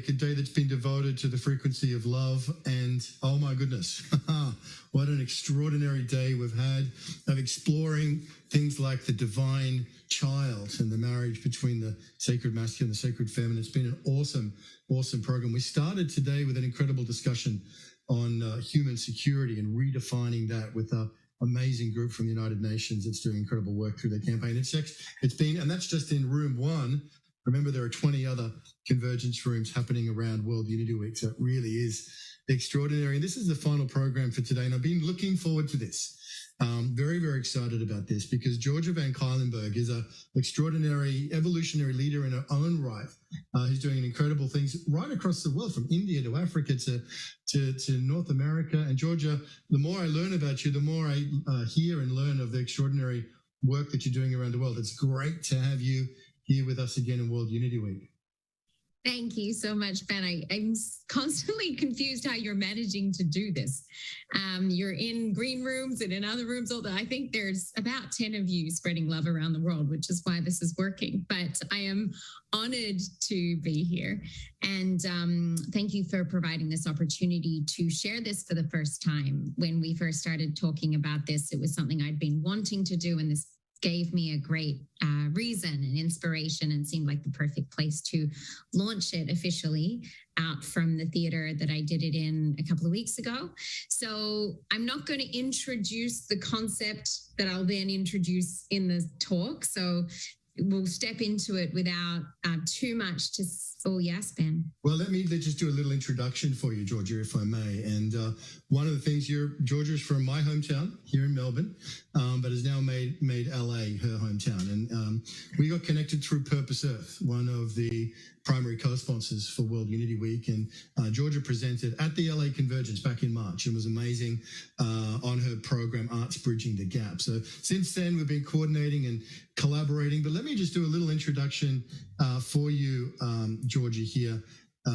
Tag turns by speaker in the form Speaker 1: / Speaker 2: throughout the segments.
Speaker 1: week, a day that's been devoted to the frequency of love. And oh my goodness, what an extraordinary day we've had of exploring things like the divine child and the marriage between the sacred masculine and the sacred feminine. It's been an awesome, awesome program. We started today with an incredible discussion on human security and redefining that with an amazing group from the United Nations that's doing incredible work through their campaign. It's been, and that's just in room one. Remember, there are 20 other convergence rooms happening around World Unity Week, so it really is extraordinary. And this is the final program for today, and I've been looking forward to this. Very, very excited about this because Georgia Van Cuylenburg is an extraordinary evolutionary leader in her own right, who's doing incredible things right across the world, from India to Africa to North America. And Georgia, the more I learn about you, the more I hear and learn of the extraordinary work that you're doing around the world. It's great to have you here with us again in World Unity Week.
Speaker 2: Thank you so much, Ben. I'm constantly confused how you're managing to do this. You're in green rooms and in other rooms. Although I think there's about 10 of you spreading love around the world, which is why this is working. But I am honored to be here. And thank you for providing this opportunity to share this for the first time. When we first started talking about this, it was something I'd been wanting to do, and this gave me a great reason and inspiration and seemed like the perfect place to launch it officially out from the theater that I did it in a couple of weeks ago. So I'm not going to introduce the concept that I'll then introduce in the talk. So we'll step into it without too much to... Oh, yes, Ben.
Speaker 1: Well, let me just do a little introduction for you, Georgia, if I may. And one of the things, Georgia's from my hometown here in Melbourne, but has now made LA her hometown. And we got connected through Purpose Earth, one of the primary co-sponsors for World Unity Week. And Georgia presented at the LA Convergence back in March and was amazing on her program, Arts Bridging the Gap. So since then, we've been coordinating and collaborating. But let me just do a little introduction for you, Georgia, here. A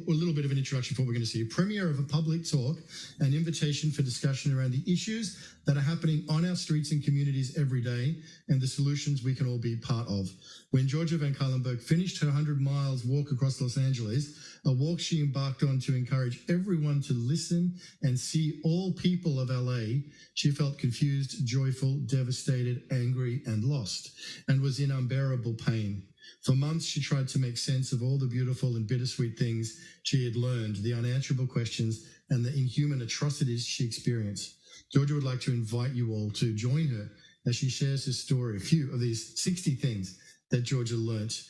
Speaker 1: little bit of an introduction for what we're going to see. A premiere of a public talk, an invitation for discussion around the issues that are happening on our streets and communities every day and the solutions we can all be part of. When Georgia Van Cuylenburg finished her 100 miles walk across Los Angeles, a walk she embarked on to encourage everyone to listen and see all people of LA, she felt confused, joyful, devastated, angry, and lost, and was in unbearable pain. For months, she tried to make sense of all the beautiful and bittersweet things she had learned, the unanswerable questions, and the inhuman atrocities she experienced. Georgia would like to invite you all to join her as she shares her story, a few of these 60 things that Georgia learnt,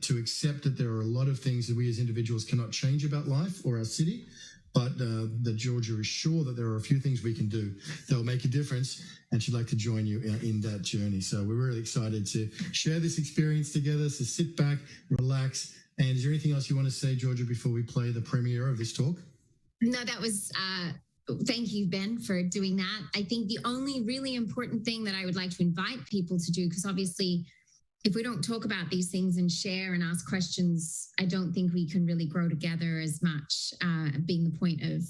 Speaker 1: to accept that there are a lot of things that we as individuals cannot change about life or our city, but that Georgia is sure that there are a few things we can do that will make a difference, and she'd like to join you in that journey. So we're really excited to share this experience together. So sit back, relax. And is there anything else you want to say, Georgia, before we play the premiere of this talk?
Speaker 2: No, that was... Thank you, Ben, for doing that. I think the only really important thing that I would like to invite people to do, because obviously if we don't talk about these things and share and ask questions, I don't think we can really grow together as much, being the point of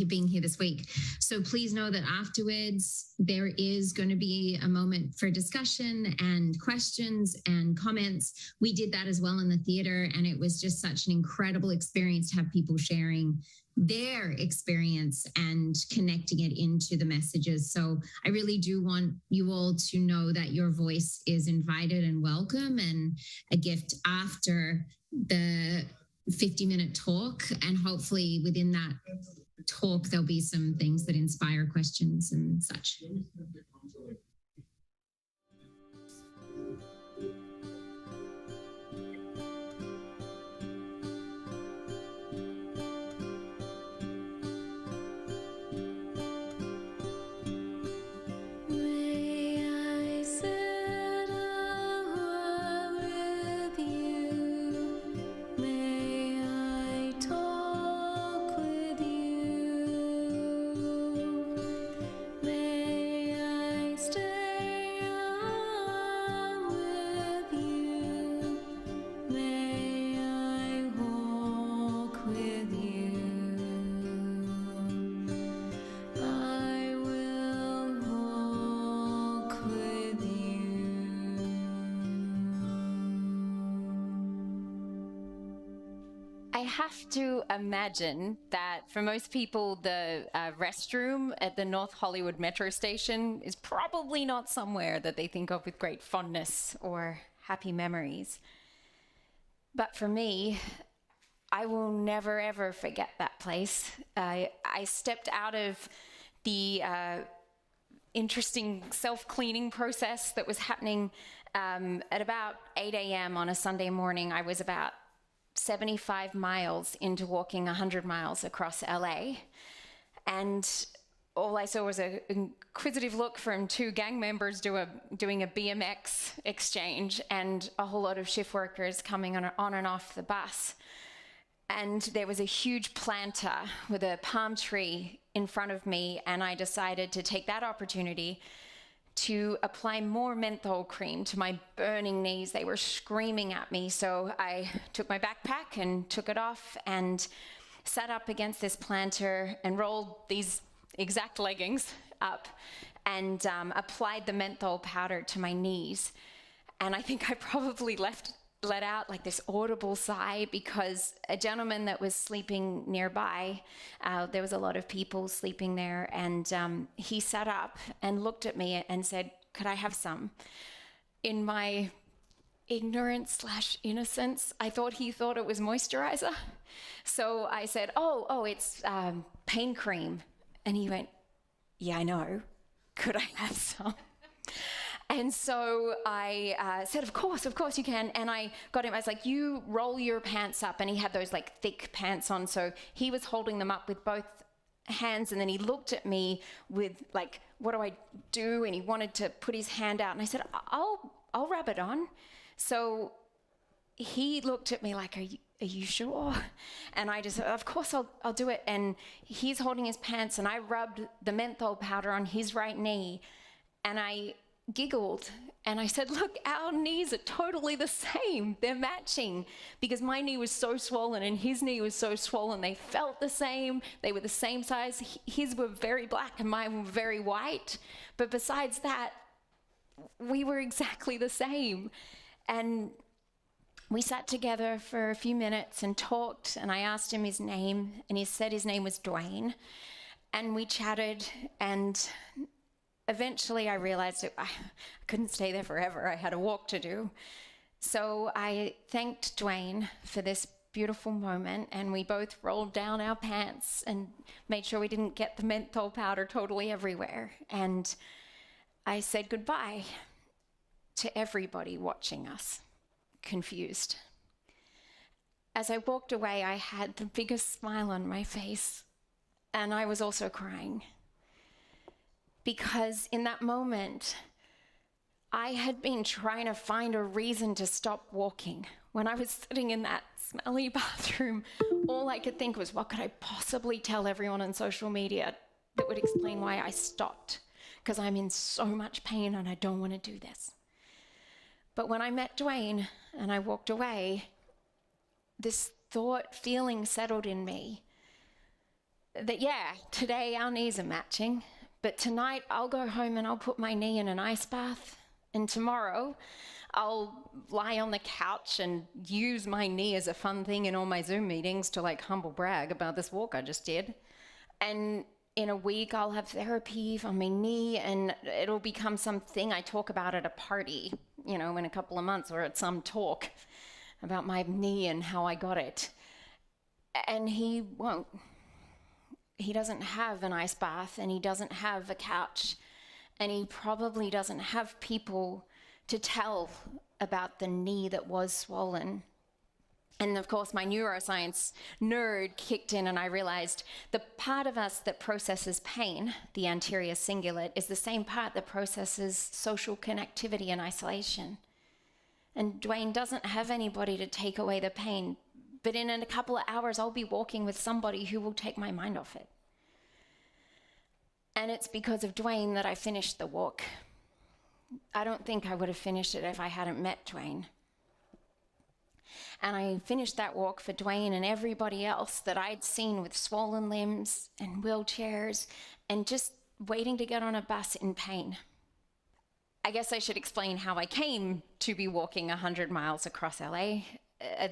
Speaker 2: being here this week. So please know that afterwards there is going to be a moment for discussion and questions and comments. We did that as well in the theater, and it was just such an incredible experience to have people sharing their experience and connecting it into the messages. So I really do want you all to know that your voice is invited and welcome, and a gift after the 50-minute talk. And hopefully within that talk, there'll be some things that inspire questions and such.
Speaker 3: May I have to imagine that for most people, the restroom at the North Hollywood metro station is probably not somewhere that they think of with great fondness or happy memories. But for me, I will never, ever forget that place. I stepped out of the interesting self-cleaning process that was happening at about 8 a.m. on a Sunday morning. I was about 75 miles into walking 100 miles across LA. And all I saw was an inquisitive look from two gang members doing a BMX exchange and a whole lot of shift workers coming on and off the bus. And there was a huge planter with a palm tree in front of me, and I decided to take that opportunity to apply more menthol cream to my burning knees. They were screaming at me, so I took my backpack and took it off and sat up against this planter and rolled these exact leggings up and applied the menthol powder to my knees. And I think I probably let out like this audible sigh, because a gentleman that was sleeping nearby, there was a lot of people sleeping there, and he sat up and looked at me and said, "Could I have some?" In my ignorance / innocence, I thought he thought it was moisturizer. So I said, oh, it's pain cream. And he went, "Yeah, I know. Could I have some?" And so I said, of course you can. And I got him, I was like, "You roll your pants up." And he had those like thick pants on. So he was holding them up with both hands. And then he looked at me with like, "What do I do?" And he wanted to put his hand out. And I said, I'll rub it on. So he looked at me like, are you sure? And I just said, "Of course I'll do it." And he's holding his pants, and I rubbed the menthol powder on his right knee. And I giggled and I said, "Look, our knees are totally the same. They're matching," because my knee was so swollen and his knee was so swollen. They felt the same. They were the same size. His were very black and mine were very white. But besides that, we were exactly the same. And we sat together for a few minutes and talked, and I asked him his name, and he said his name was Dwayne. And we chatted, and eventually I realized that I couldn't stay there forever. I had a walk to do. So I thanked Dwayne for this beautiful moment, and we both rolled down our pants and made sure we didn't get the menthol powder totally everywhere. And I said goodbye to everybody watching us, confused. As I walked away, I had the biggest smile on my face, and I was also crying. Because in that moment, I had been trying to find a reason to stop walking. When I was sitting in that smelly bathroom, all I could think was, what could I possibly tell everyone on social media that would explain why I stopped? Because I'm in so much pain and I don't want to do this. But when I met Dwayne and I walked away, this feeling settled in me that, yeah, today our knees are matching, but tonight I'll go home and I'll put my knee in an ice bath, and tomorrow I'll lie on the couch and use my knee as a fun thing in all my Zoom meetings to like humble brag about this walk I just did. And in a week I'll have therapy on my knee, and it'll become something I talk about at a party, in a couple of months, or at some talk about my knee and how I got it. And he won't. He doesn't have an ice bath, and he doesn't have a couch, and he probably doesn't have people to tell about the knee that was swollen. And of course, my neuroscience nerd kicked in, and I realized the part of us that processes pain, the anterior cingulate, is the same part that processes social connectivity and isolation. And Dwayne doesn't have anybody to take away the pain, but in a couple of hours, I'll be walking with somebody who will take my mind off it. And it's because of Dwayne that I finished the walk. I don't think I would have finished it if I hadn't met Dwayne. And I finished that walk for Dwayne and everybody else that I'd seen with swollen limbs and wheelchairs and just waiting to get on a bus in pain. I guess I should explain how I came to be walking 100 miles across LA.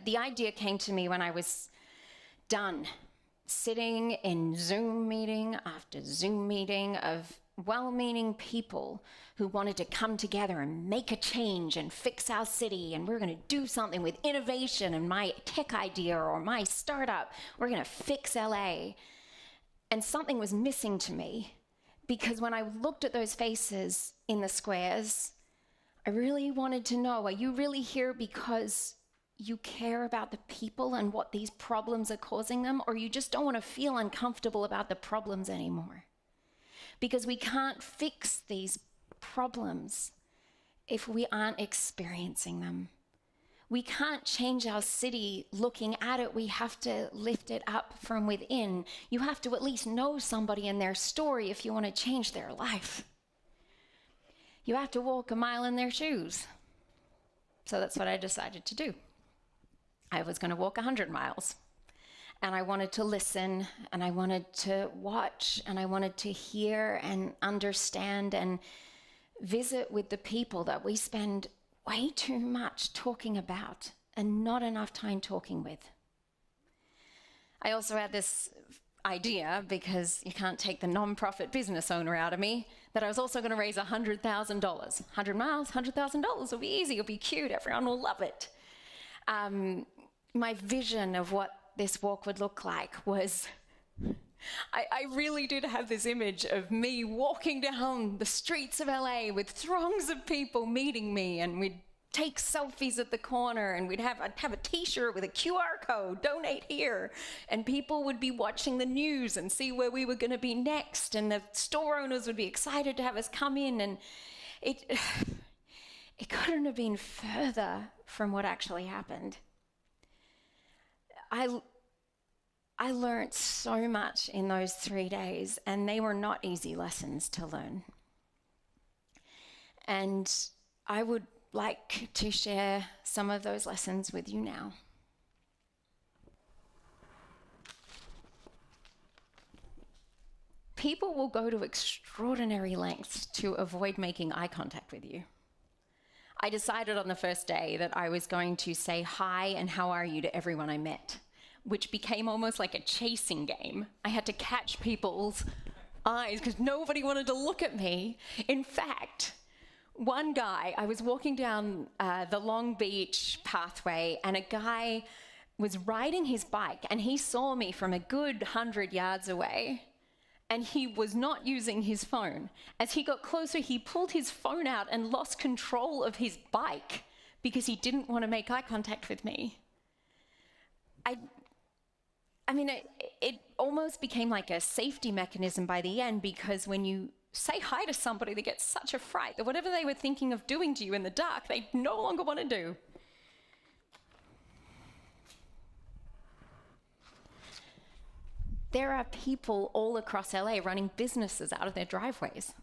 Speaker 3: The idea came to me when I was done sitting in Zoom meeting after Zoom meeting of well-meaning people who wanted to come together and make a change and fix our city, and we're going to do something with innovation and my tech idea or my startup. We're going to fix LA. And something was missing to me, because when I looked at those faces in the squares, I really wanted to know, are you really here because you care about the people and what these problems are causing them, or you just don't want to feel uncomfortable about the problems anymore? Because we can't fix these problems if we aren't experiencing them. We can't change our city looking at it. We have to lift it up from within. You have to at least know somebody and their story if you want to change their life. You have to walk a mile in their shoes. So that's what I decided to do. I was going to walk 100 miles. And I wanted to listen, and I wanted to watch, and I wanted to hear and understand and visit with the people that we spend way too much talking about and not enough time talking with. I also had this idea, because you can't take the non-profit business owner out of me, that I was also going to raise $100,000. 100 miles, $100,000 will be easy, it'll be cute, everyone will love it. My vision of what this walk would look like was, I really did have this image of me walking down the streets of LA with throngs of people meeting me, and we'd take selfies at the corner, and I'd have a t-shirt with a QR code, donate here, and people would be watching the news and see where we were going to be next, and the store owners would be excited to have us come in, and it couldn't have been further from what actually happened. I learned so much in those 3 days, and they were not easy lessons to learn. And I would like to share some of those lessons with you now. People will go to extraordinary lengths to avoid making eye contact with you. I decided on the first day that I was going to say hi and how are you to everyone I met, which became almost like a chasing game. I had to catch people's eyes because nobody wanted to look at me. In fact, one guy, I was walking down the Long Beach pathway, and a guy was riding his bike, and he saw me from a good 100 yards away, and he was not using his phone. As he got closer, he pulled his phone out and lost control of his bike because he didn't want to make eye contact with me. I mean, it almost became like a safety mechanism by the end, because when you say hi to somebody, they get such a fright that whatever they were thinking of doing to you in the dark, they no longer want to do. There are people all across LA running businesses out of their driveways.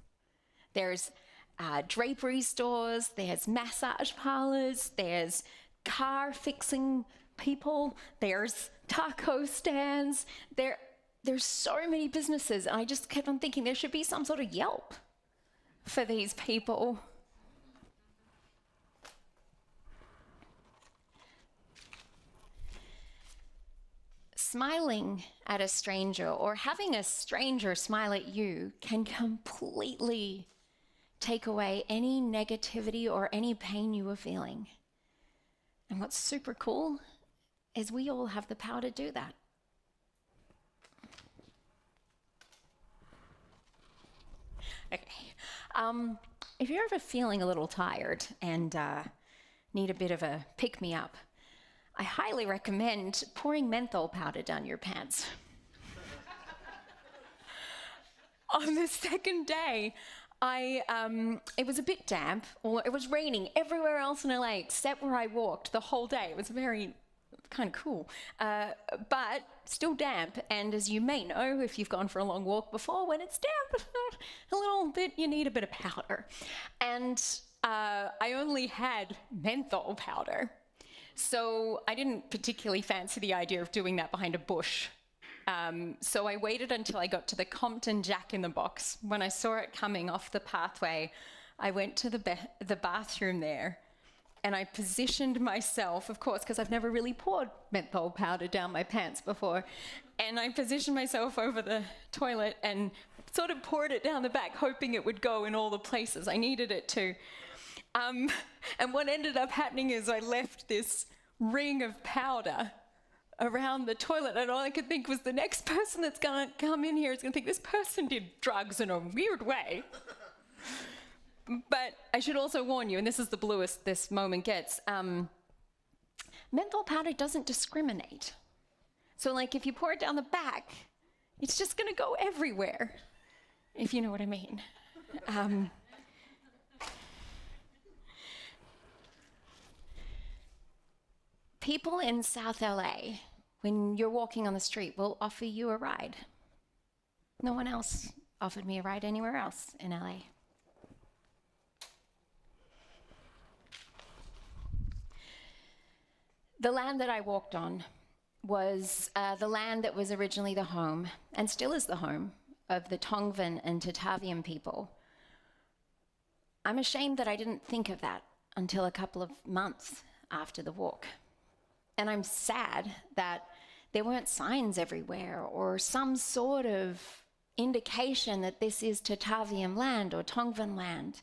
Speaker 3: There's drapery stores, there's massage parlors, there's car fixing people, there's taco stands, there's so many businesses, and I just kept on thinking there should be some sort of Yelp for these people. Smiling at a stranger or having a stranger smile at you can completely take away any negativity or any pain you were feeling. And what's super cool is we all have the power to do that. Okay, if you're ever feeling a little tired and need a bit of a pick-me-up, I highly recommend pouring menthol powder down your pants. On the second day, it was a bit damp, or it was raining everywhere else in LA except where I walked the whole day. It was very kind of cool, but still damp. And as you may know, if you've gone for a long walk before, when it's damp a little bit, you need a bit of powder. And I only had menthol powder, so I didn't particularly fancy the idea of doing that behind a bush. So I waited until I got to the Compton Jack in the Box. When I saw it coming off the pathway, I went to the bathroom there, and I positioned myself, of course, because I've never really poured menthol powder down my pants before, and I positioned myself over the toilet and sort of poured it down the back, hoping it would go in all the places I needed it to. And what ended up happening is I left this ring of powder around the toilet, and all I could think was the next person that's going to come in here is going to think this person did drugs in a weird way. But I should also warn you, and this is the bluest this moment gets, menthol powder doesn't discriminate. So like if you pour it down the back, it's just going to go everywhere, if you know what I mean. People in South LA, when you're walking on the street, will offer you a ride. No one else offered me a ride anywhere else in LA. The land that I walked on was the land that was originally the home, and still is the home, of the Tongvan and Tataviam people. I'm ashamed that I didn't think of that until a couple of months after the walk. And I'm sad that there weren't signs everywhere or some sort of indication that this is Tataviam land or Tongvan land.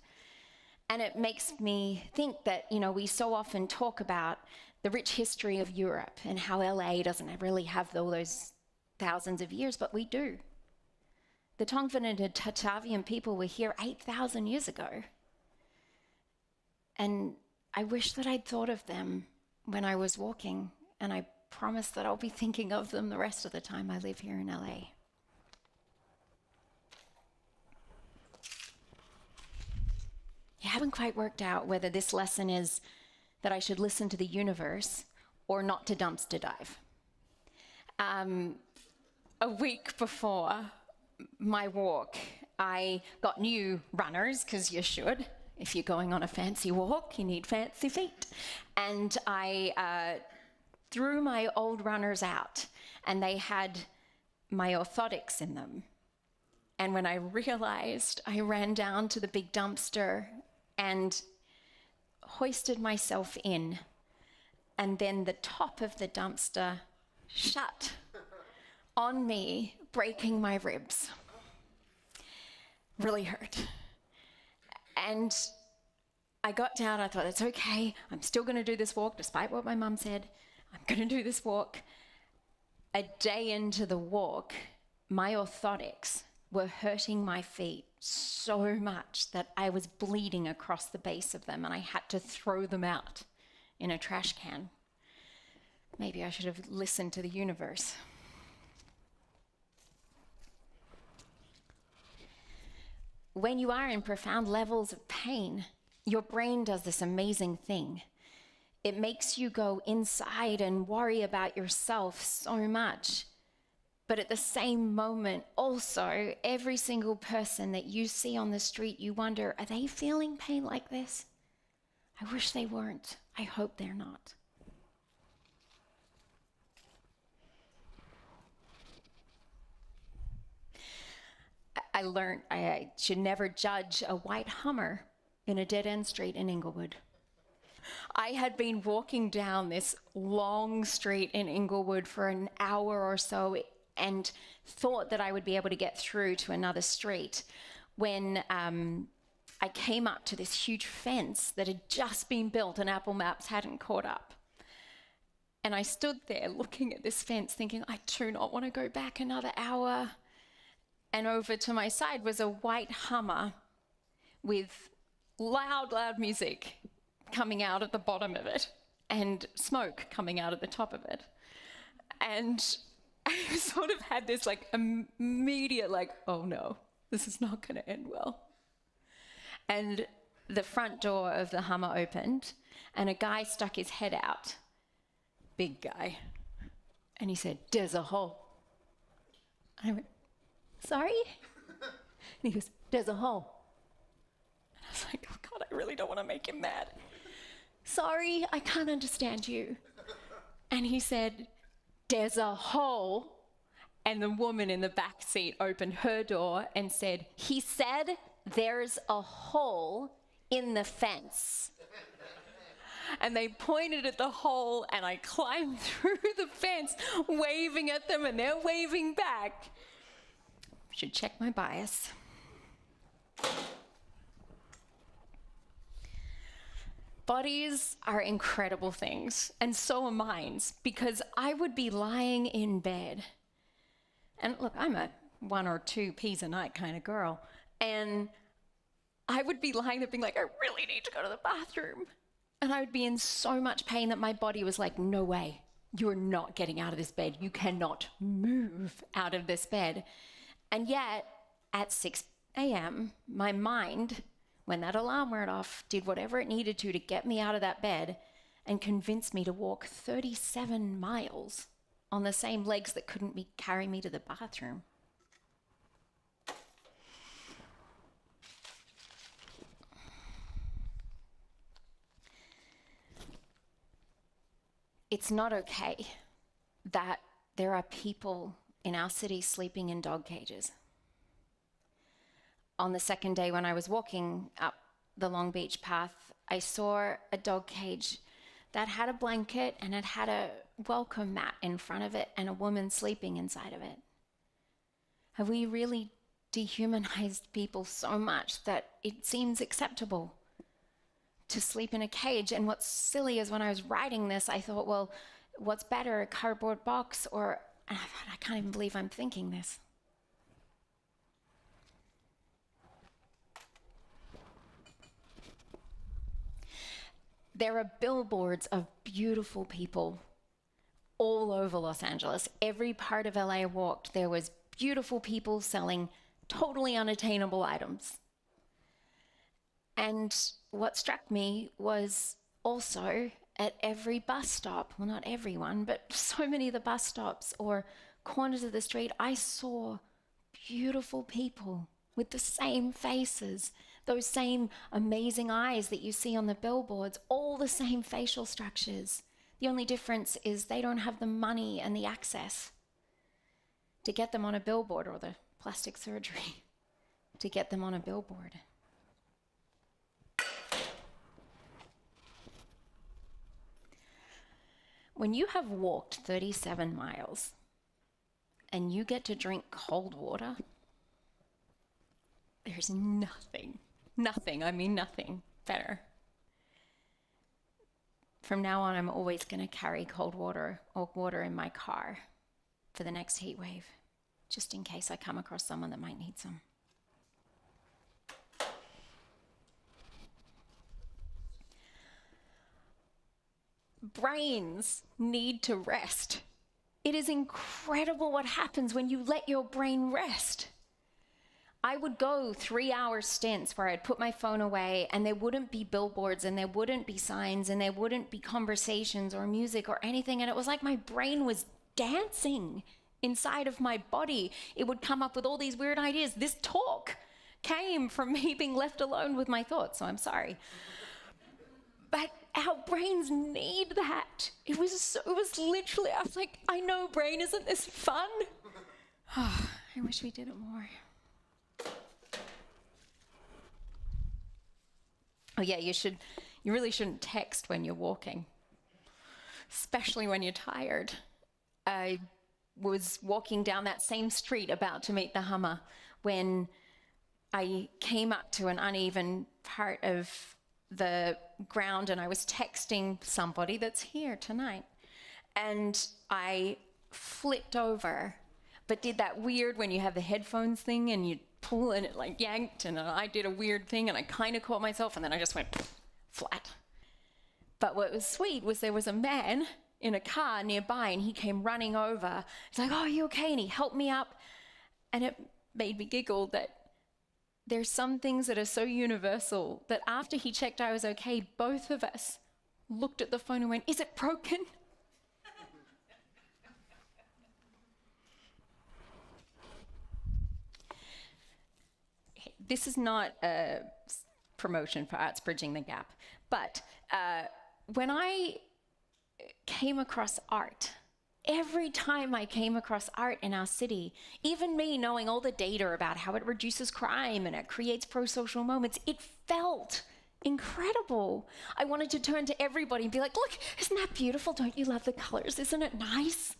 Speaker 3: And it makes me think that, we so often talk about the rich history of Europe and how LA doesn't really have all those thousands of years, but we do. The Tongvan and Tataviam people were here 8,000 years ago. And I wish that I'd thought of them when I was walking, and I promise that I'll be thinking of them the rest of the time I live here in LA. I haven't quite worked out whether this lesson is that I should listen to the universe or not to dumpster dive. A week before my walk, I got new runners, because you should. If you're going on a fancy walk, you need fancy feet. And I threw my old runners out, and they had my orthotics in them. And when I realized, I ran down to the big dumpster and hoisted myself in, and then the top of the dumpster shut on me, breaking my ribs. Really hurt. And I got down, I thought, it's okay, I'm still going to do this walk, despite what my mum said. I'm going to do this walk. A day into the walk, my orthotics were hurting my feet so much that I was bleeding across the base of them, and I had to throw them out in a trash can. Maybe I should have listened to the universe. When you are in profound levels of pain, your brain does this amazing thing. It makes you go inside and worry about yourself so much. But at the same moment, also, every single person that you see on the street, you wonder, are they feeling pain like this? I wish they weren't. I hope they're not. I learned I should never judge a white Hummer in a dead-end street in Inglewood. I had been walking down this long street in Inglewood for an hour or so and thought that I would be able to get through to another street when I came up to this huge fence that had just been built and Apple Maps hadn't caught up. And I stood there looking at this fence thinking, I do not want to go back another hour. And over to my side was a white Hummer with loud, loud music coming out at the bottom of it and smoke coming out at the top of it. And I sort of had this immediate oh no, this is not going to end well. And the front door of the Hummer opened and a guy stuck his head out, big guy, and he said, "There's a hole." And I went, "Sorry?" And he goes, "There's a hole." And I was like, oh God, I really don't want to make him mad. "Sorry, I can't understand you." And he said, "There's a hole." And the woman in the back seat opened her door and said, "He said there's a hole in the fence." and they pointed at the hole, and I climbed through the fence, waving at them, and they're waving back. Should check my bias. Bodies are incredible things, and so are minds, because I would be lying in bed. And look, I'm a 1 or 2 peas a night kind of girl. And I would be lying there being like, I really need to go to the bathroom. And I would be in so much pain that my body was like, no way, you're not getting out of this bed. You cannot move out of this bed. And yet, at 6 a.m., my mind, when that alarm went off, did whatever it needed to get me out of that bed and convince me to walk 37 miles on the same legs that couldn't carry me to the bathroom. It's not okay that there are people in our city sleeping in dog cages. On the second day when I was walking up the Long Beach path, I saw a dog cage that had a blanket and it had a welcome mat in front of it and a woman sleeping inside of it. Have we really dehumanized people so much that it seems acceptable to sleep in a cage? And what's silly is when I was writing this, I thought, well, what's better, a cardboard box or, and I thought, I can't even believe I'm thinking this. There are billboards of beautiful people all over Los Angeles. Every part of LA I walked, there was beautiful people selling totally unattainable items. And what struck me was also at every bus stop, well, not everyone, but so many of the bus stops or corners of the street, I saw beautiful people with the same faces, those same amazing eyes that you see on the billboards, all the same facial structures. The only difference is they don't have the money and the access to get them on a billboard, or the plastic surgery to get them on a billboard. When you have walked 37 miles and you get to drink cold water, there's nothing better. From now on, I'm always going to carry cold water or water in my car for the next heat wave, just in case I come across someone that might need some. Brains need to rest. It is incredible what happens when you let your brain rest. I would go 3-hour stints where I'd put my phone away and there wouldn't be billboards and there wouldn't be signs and there wouldn't be conversations or music or anything. And it was like my brain was dancing inside of my body. It would come up with all these weird ideas. This talk came from me being left alone with my thoughts, so I'm sorry. But our brains need that. It was literally, I was like, I know, brain, isn't this fun? Oh, I wish we did it more. Oh yeah, you really shouldn't text when you're walking, especially when you're tired. I was walking down that same street about to meet the Hummer when I came up to an uneven part of the ground and I was texting somebody that's here tonight. And I flipped over, but did that weird when you have the headphones thing and you pull and it like yanked, and I did a weird thing and I kind of caught myself and then I just went flat. But what was sweet was there was a man in a car nearby and he came running over. He's like, oh, are you okay? And he helped me up. And it made me giggle that there's some things that are so universal that after he checked I was okay, both of us looked at the phone and went, is it broken? This is not a promotion for Arts Bridging the Gap, but when I came across art, every time I came across art in our city, even me knowing all the data about how it reduces crime and it creates pro-social moments, it felt incredible. I wanted to turn to everybody and be like, look, isn't that beautiful? Don't you love the colors? Isn't it nice?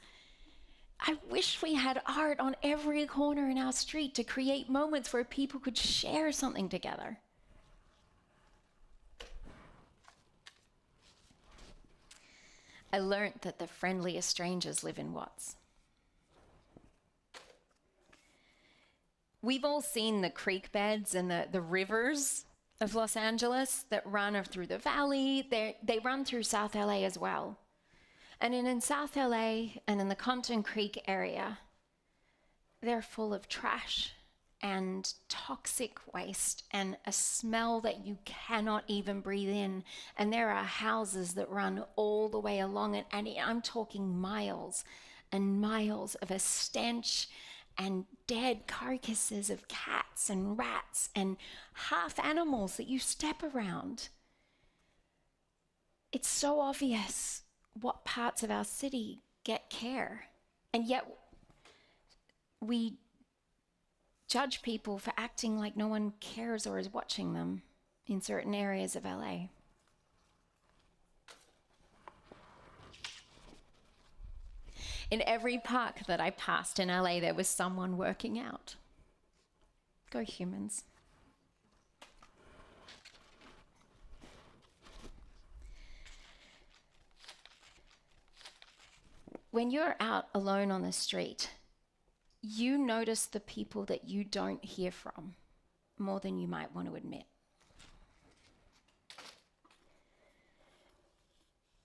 Speaker 3: I wish we had art on every corner in our street to create moments where people could share something together. I learned that the friendliest strangers live in Watts. We've all seen the creek beds and the rivers of Los Angeles that run through the valley. They run through South LA as well. And in South LA and in the Compton Creek area, they're full of trash and toxic waste and a smell that you cannot even breathe in. And there are houses that run all the way along it. And I'm talking miles and miles of a stench and dead carcasses of cats and rats and half animals that you step around. It's so obvious what parts of our city get care. And yet we judge people for acting like no one cares or is watching them in certain areas of LA. In every park that I passed in LA, there was someone working out. Go humans. When you're out alone on the street, you notice the people that you don't hear from more than you might want to admit.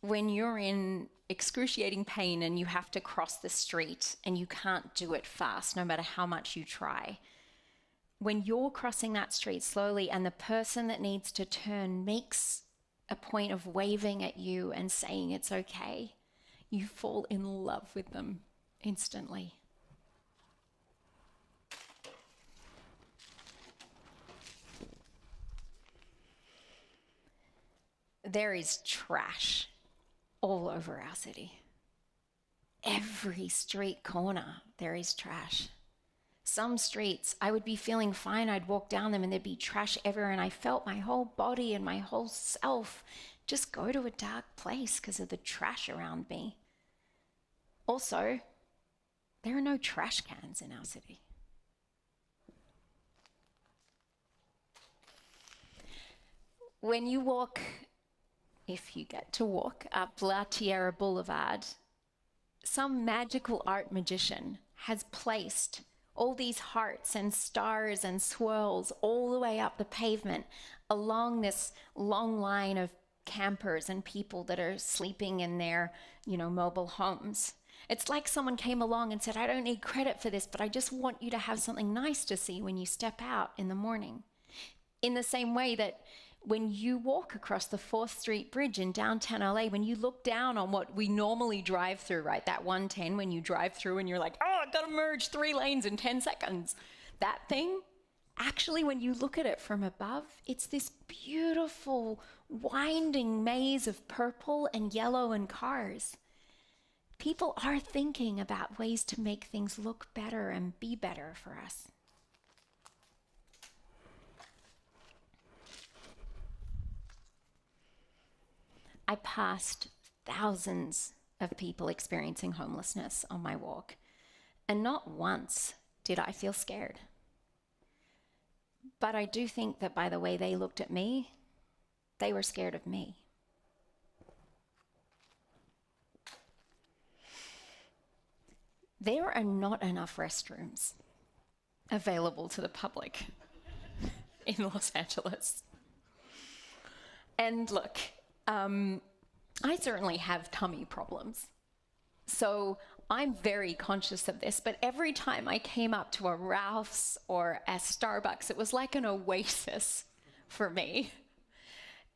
Speaker 3: When you're in excruciating pain and you have to cross the street and you can't do it fast, no matter how much you try, when you're crossing that street slowly and the person that needs to turn makes a point of waving at you and saying it's okay, you fall in love with them instantly. There is trash all over our city. Every street corner, there is trash. Some streets, I would be feeling fine, I'd walk down them and there'd be trash everywhere, and I felt my whole body and my whole self just go to a dark place because of the trash around me. Also, there are no trash cans in our city. When you walk, if you get to walk up La Tierra Boulevard, some magical art magician has placed all these hearts and stars and swirls all the way up the pavement along this long line of campers and people that are sleeping in their, mobile homes. It's like someone came along and said, I don't need credit for this, but I just want you to have something nice to see when you step out in the morning. In the same way that when you walk across the 4th Street Bridge in downtown LA, when you look down on what we normally drive through, right, that 110, when you drive through and you're like, oh, I've got to merge 3 lanes in 10 seconds. That thing, actually, when you look at it from above, it's this beautiful, winding maze of purple and yellow and cars. People are thinking about ways to make things look better and be better for us. I passed thousands of people experiencing homelessness on my walk, and not once did I feel scared. But I do think that by the way they looked at me, they were scared of me. There are not enough restrooms available to the public in Los Angeles. And look, I certainly have tummy problems. So I'm very conscious of this, but every time I came up to a Ralph's or a Starbucks, it was like an oasis for me.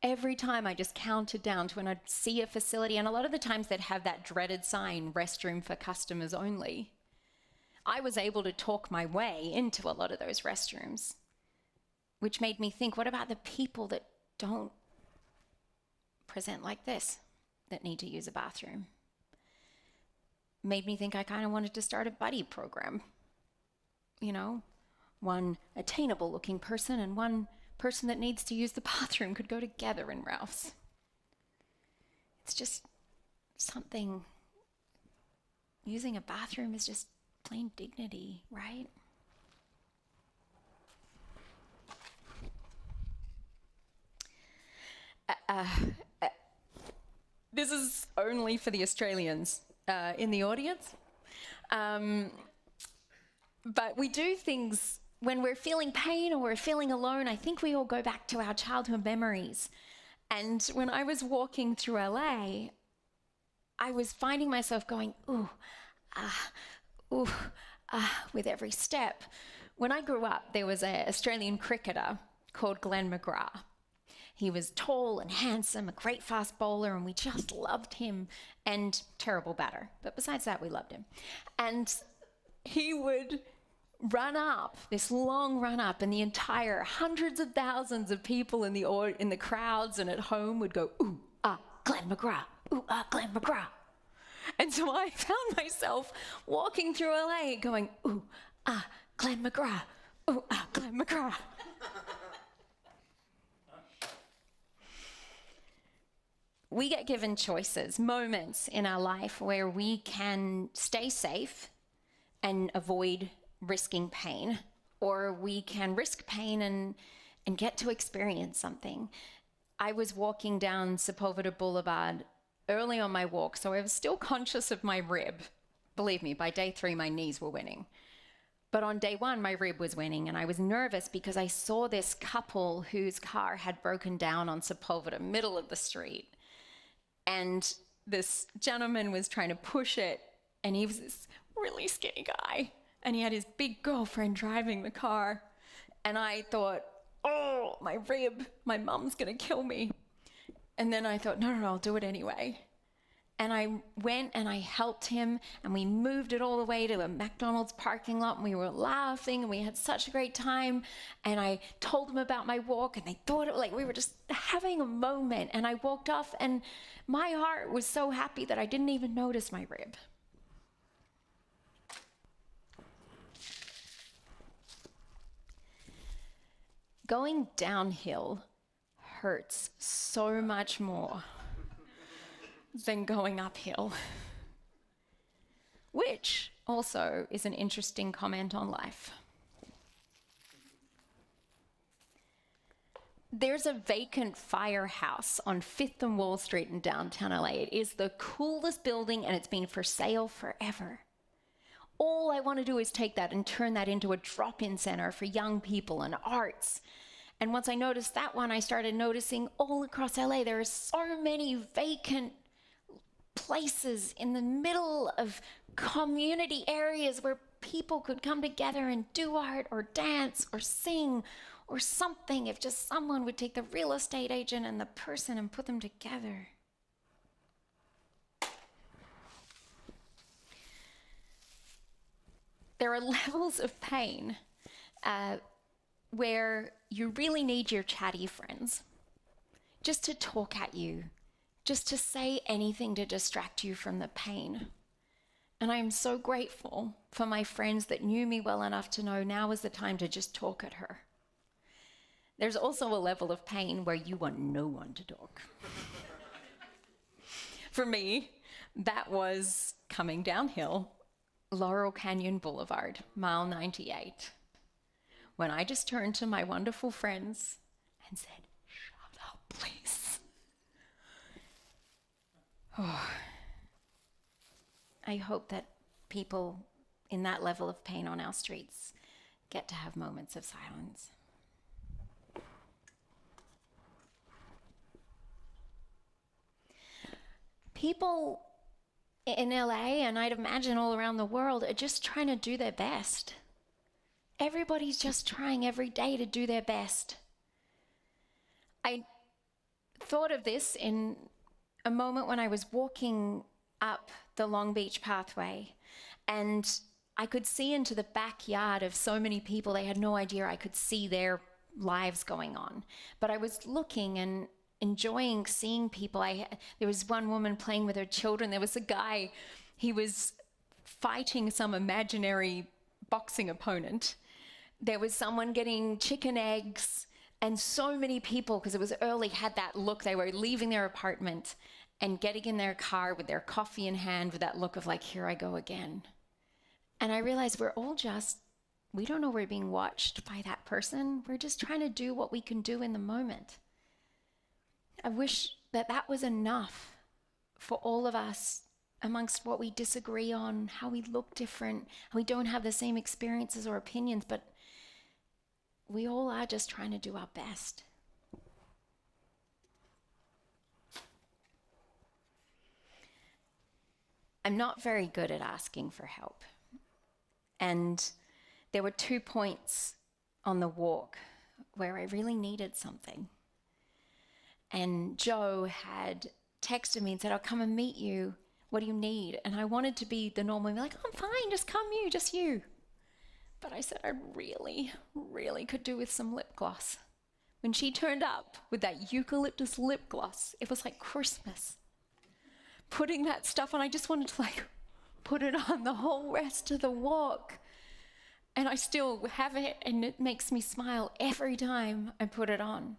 Speaker 3: Every time I just counted down to when I'd see a facility, and a lot of the times they'd have that dreaded sign, restroom for customers only. I was able to talk my way into a lot of those restrooms, which made me think, what about the people that don't present like this, that need to use a bathroom? Made me think I kind of wanted to start a buddy program. One attainable looking person and one person that needs to use the bathroom could go together in Ralph's. It's just something. Using a bathroom is just plain dignity, right? This is only for the Australians in the audience. But we do things when we're feeling pain or we're feeling alone. I think we all go back to our childhood memories. And when I was walking through LA, I was finding myself going, ooh, with every step. When I grew up, there was an Australian cricketer called Glenn McGrath. He was tall and handsome, a great fast bowler, and we just loved him, and terrible batter. But besides that, we loved him. And he would run up, this long run up, and the entire hundreds of thousands of people in the crowds and at home would go, ooh, Glenn McGrath, ooh, Glenn McGrath. And so I found myself walking through LA going, ooh, Glenn McGrath, ooh, Glenn McGrath. We get given choices, moments in our life where we can stay safe and avoid risking pain, or we can risk pain and get to experience something. I was walking down Sepulveda Boulevard early on my walk, so I was still conscious of my rib. Believe me, by day 3, my knees were winning. But on day 1, my rib was winning, and I was nervous because I saw this couple whose car had broken down on Sepulveda, middle of the street. And this gentleman was trying to push it, and he was this really skinny guy, and he had his big girlfriend driving the car. And I thought, oh, my rib, my mum's gonna kill me. And then I thought, no, I'll do it anyway. And I went and I helped him, and we moved it all the way to a McDonald's parking lot, and we were laughing, and we had such a great time. And I told them about my walk, and they thought it like we were just having a moment. And I walked off, and my heart was so happy that I didn't even notice my rib. Going downhill hurts so much more than going uphill, which also is an interesting comment on life. There's a vacant firehouse on 5th and Wall Street in downtown LA. It is the coolest building, and it's been for sale forever. All I want to do is take that and turn that into a drop-in center for young people and arts. And once I noticed that one, I started noticing all across LA, there are so many vacant places in the middle of community areas where people could come together and do art or dance or sing or something if just someone would take the real estate agent and the person and put them together. There are levels of pain where you really need your chatty friends just to talk at you, just to say anything to distract you from the pain. And I am so grateful for my friends that knew me well enough to know now is the time to just talk at her. There's also a level of pain where you want no one to talk. For me, that was coming downhill Laurel Canyon Boulevard, mile 98, when I just turned to my wonderful friends and said, "Shut up, please." Oh. I hope that people in that level of pain on our streets get to have moments of silence. People in LA, and I'd imagine all around the world, are just trying to do their best. Everybody's just trying every day to do their best. I thought of this in a moment when I was walking up the Long Beach pathway, and I could see into the backyard of so many people. They had no idea I could see their lives going on. But I was looking and enjoying seeing people. There was one woman playing with her children. There was a guy, he was fighting some imaginary boxing opponent. There was someone getting chicken eggs. And so many people, because it was early, had that look. They were leaving their apartment and getting in their car with their coffee in hand with that look of like, here I go again. And I realized we don't know we're being watched by that person. We're just trying to do what we can do in the moment. I wish that was enough for all of us, amongst what we disagree on, how we look different, how we don't have the same experiences or opinions, but we all are just trying to do our best. I'm not very good at asking for help. And there were 2 points on the walk where I really needed something. And Joe had texted me and said, I'll come and meet you. What do you need? And I wanted to be the normal, like, I'm fine, just come you, just you. But I said I really, really could do with some lip gloss. When she turned up with that eucalyptus lip gloss, it was like Christmas. Putting that stuff on, I just wanted to like put it on the whole rest of the walk. And I still have it, and it makes me smile every time I put it on.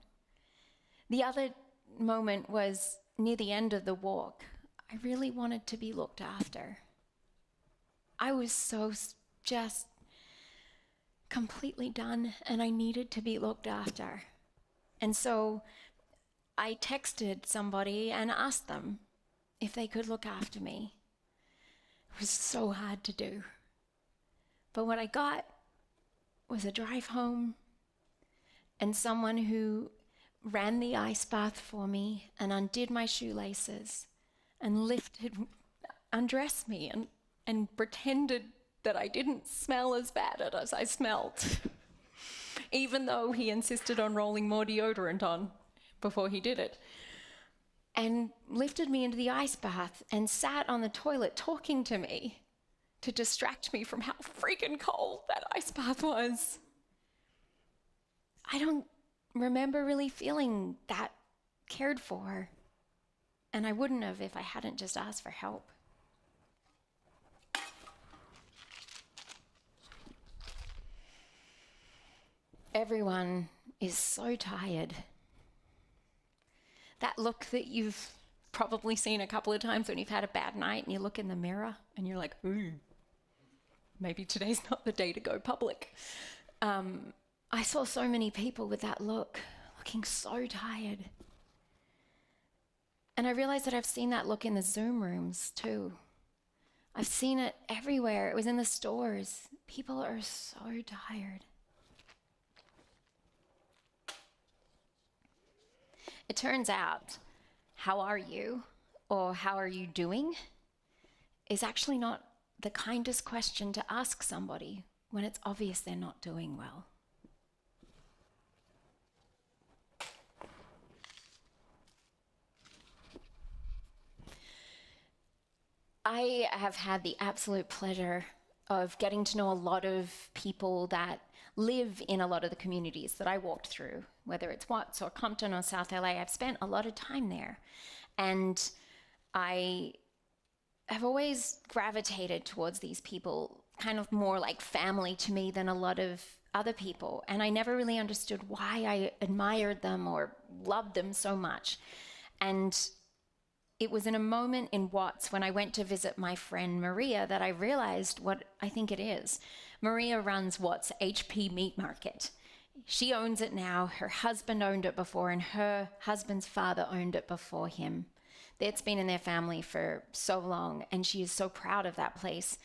Speaker 3: The other moment was near the end of the walk. I really wanted to be looked after. I was so just completely done, and I needed to be looked after. And so I texted somebody and asked them if they could look after me. It was so hard to do. But what I got was a drive home and someone who ran the ice bath for me and undid my shoelaces and undressed me and pretended that I didn't smell as bad as I smelled, even though he insisted on rolling more deodorant on before he did it, and lifted me into the ice bath and sat on the toilet talking to me to distract me from how freaking cold that ice bath was. I don't remember really feeling that cared for, and I wouldn't have if I hadn't just asked for help. Everyone is so tired. That look that you've probably seen a couple of times when you've had a bad night and you look in the mirror and you're like, ooh, maybe today's not the day to go public. I saw so many people with that look, looking so tired. And I realized that I've seen that look in the Zoom rooms too. I've seen it everywhere. It was in the stores. People are so tired. It turns out, how are you, or how are you doing, is actually not the kindest question to ask somebody when it's obvious they're not doing well. I have had the absolute pleasure of getting to know a lot of people that live in a lot of the communities that I walked through, whether it's Watts or Compton or South LA. I've spent a lot of time there. And I have always gravitated towards these people, kind of more like family to me than a lot of other people. And I never really understood why I admired them or loved them so much. And it was in a moment in Watts when I went to visit my friend Maria that I realized what I think it is. Maria runs Watts HP Meat Market. She owns it now. Her husband owned it before, and her husband's father owned it before him. It's been in their family for so long, and she is so proud of that place.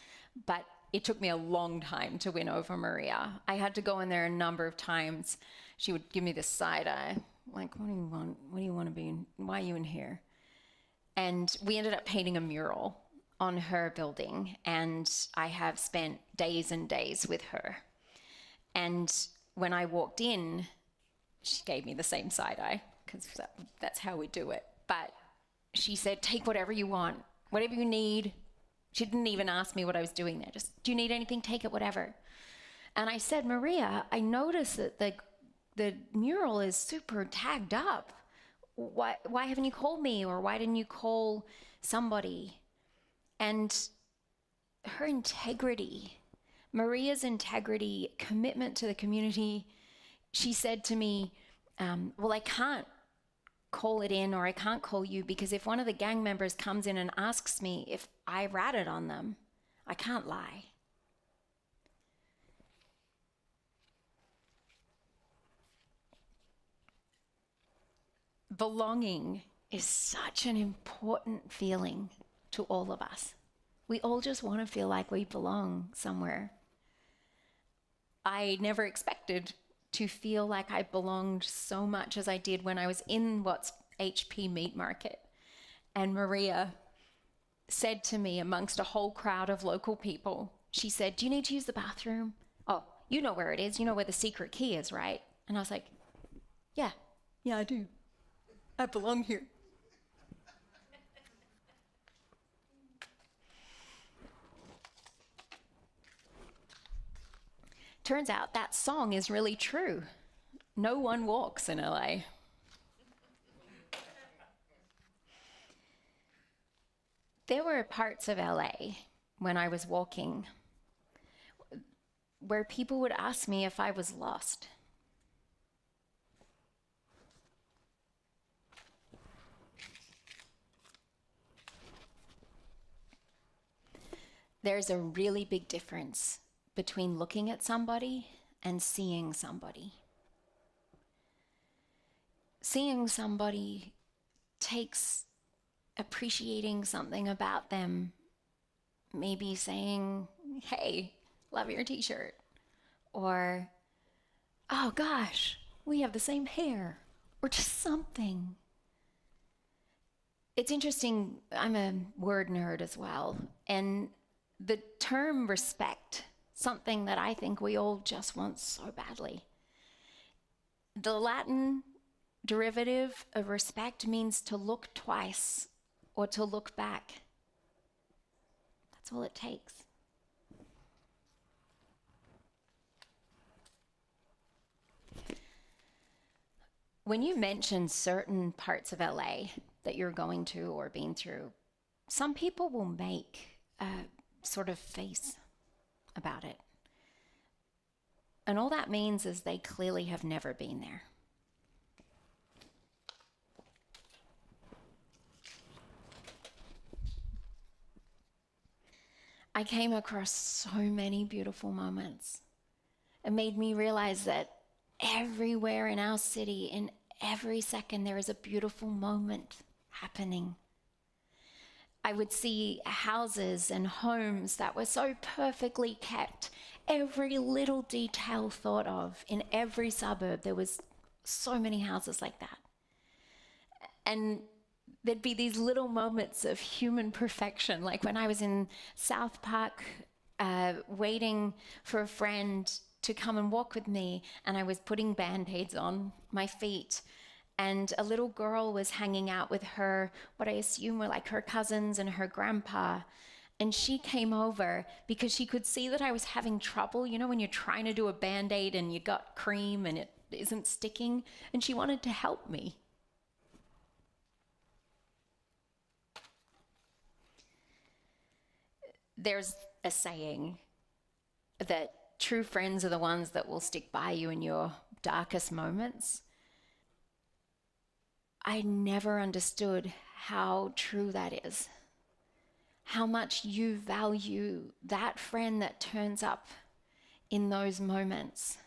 Speaker 3: But it took me a long time to win over Maria. I had to go in there a number of times. She would give me this side eye, like, what do you want? What do you want to be in? Why are you in here? And we ended up painting a mural on her building, and I have spent days and days with her. And when I walked in, she gave me the same side eye, because that's how we do it. But she said, take whatever you want, whatever you need. She didn't even ask me what I was doing there. Just, do you need anything? Take it, whatever. And I said, Maria, I noticed that the mural is super tagged up. Why haven't you called me, or why didn't you call somebody? And her integrity, Maria's integrity, commitment to the community, she said to me, well, I can't call it in, or I can't call you, because if one of the gang members comes in and asks me if I ratted on them, I can't lie. Belonging is such an important feeling to all of us. We all just want to feel like we belong somewhere. I never expected to feel like I belonged so much as I did when I was in what's HP Meat Market. And Maria said to me, amongst a whole crowd of local people, she said, "Do you need to use the bathroom? Oh, you know where it is. You know where the secret key is, right?" And I was like, yeah, I do. I belong here. Turns out that song is really true. No one walks in LA. There were parts of LA when I was walking where people would ask me if I was lost. There's a really big difference between looking at somebody and seeing somebody. Seeing somebody takes appreciating something about them, maybe saying, "Hey, love your t-shirt," or, "Oh gosh, we have the same hair," or just something. It's interesting, I'm a word nerd as well, and the term respect, something that I think we all just want so badly. The Latin derivative of respect means to look twice or to look back. That's all it takes. When you mention certain parts of LA that you're going to or been through, some people will make a sort of face about it. And all that means is they clearly have never been there. I came across so many beautiful moments. It made me realize that everywhere in our city, in every second, there is a beautiful moment happening. I would see houses and homes that were so perfectly kept, every little detail thought of. In every suburb, there was so many houses like that. And there'd be these little moments of human perfection, like when I was in South Park waiting for a friend to come and walk with me, and I was putting band-aids on my feet, and a little girl was hanging out with her, what I assume were like her cousins and her grandpa, and she came over because she could see that I was having trouble, you know, when you're trying to do a band-aid and you got cream and it isn't sticking, and she wanted to help me. There's a saying that true friends are the ones that will stick by you in your darkest moments. I never understood how true that is. How much you value that friend that turns up in those moments.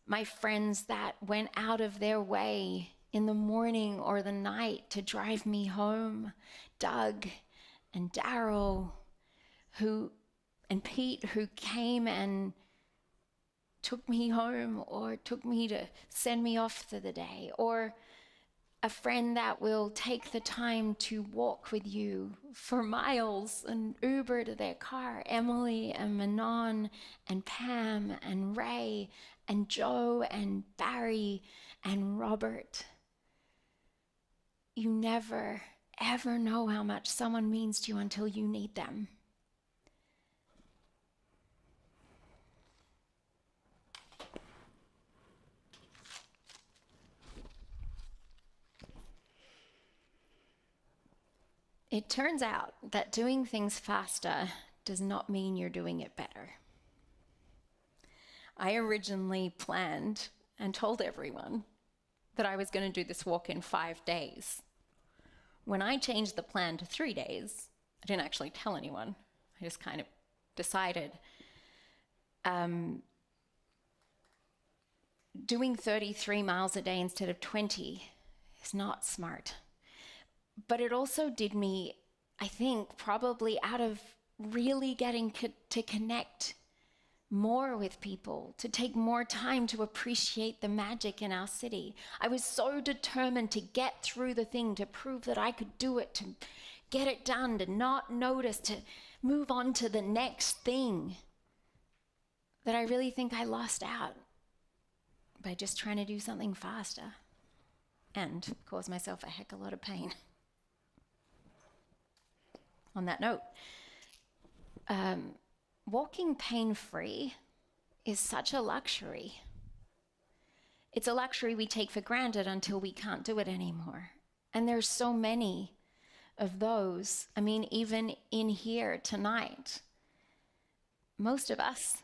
Speaker 3: My friends that went out of their way in the morning or the night to drive me home. Doug and Daryl, and Pete, who came and took me home or took me to send me off for the day, or a friend that will take the time to walk with you for miles and Uber to their car. Emily and Manon and Pam and Ray and Joe and Barry and Robert. You never, ever know how much someone means to you until you need them. It turns out that doing things faster does not mean you're doing it better. I originally planned and told everyone that I was going to do this walk in 5 days. When I changed the plan to 3 days, I didn't actually tell anyone. I just kind of decided doing 33 miles a day instead of 20 is not smart. But it also did me, I think, probably out of really getting to connect more with people, to take more time to appreciate the magic in our city. I was so determined to get through the thing, to prove that I could do it, to get it done, to not notice, to move on to the next thing, that I really think I lost out by just trying to do something faster and cause myself a heck of a lot of pain. On that note, walking pain-free is such a luxury. It's a luxury we take for granted until we can't do it anymore. And there's so many of those. I mean, even in here tonight, most of us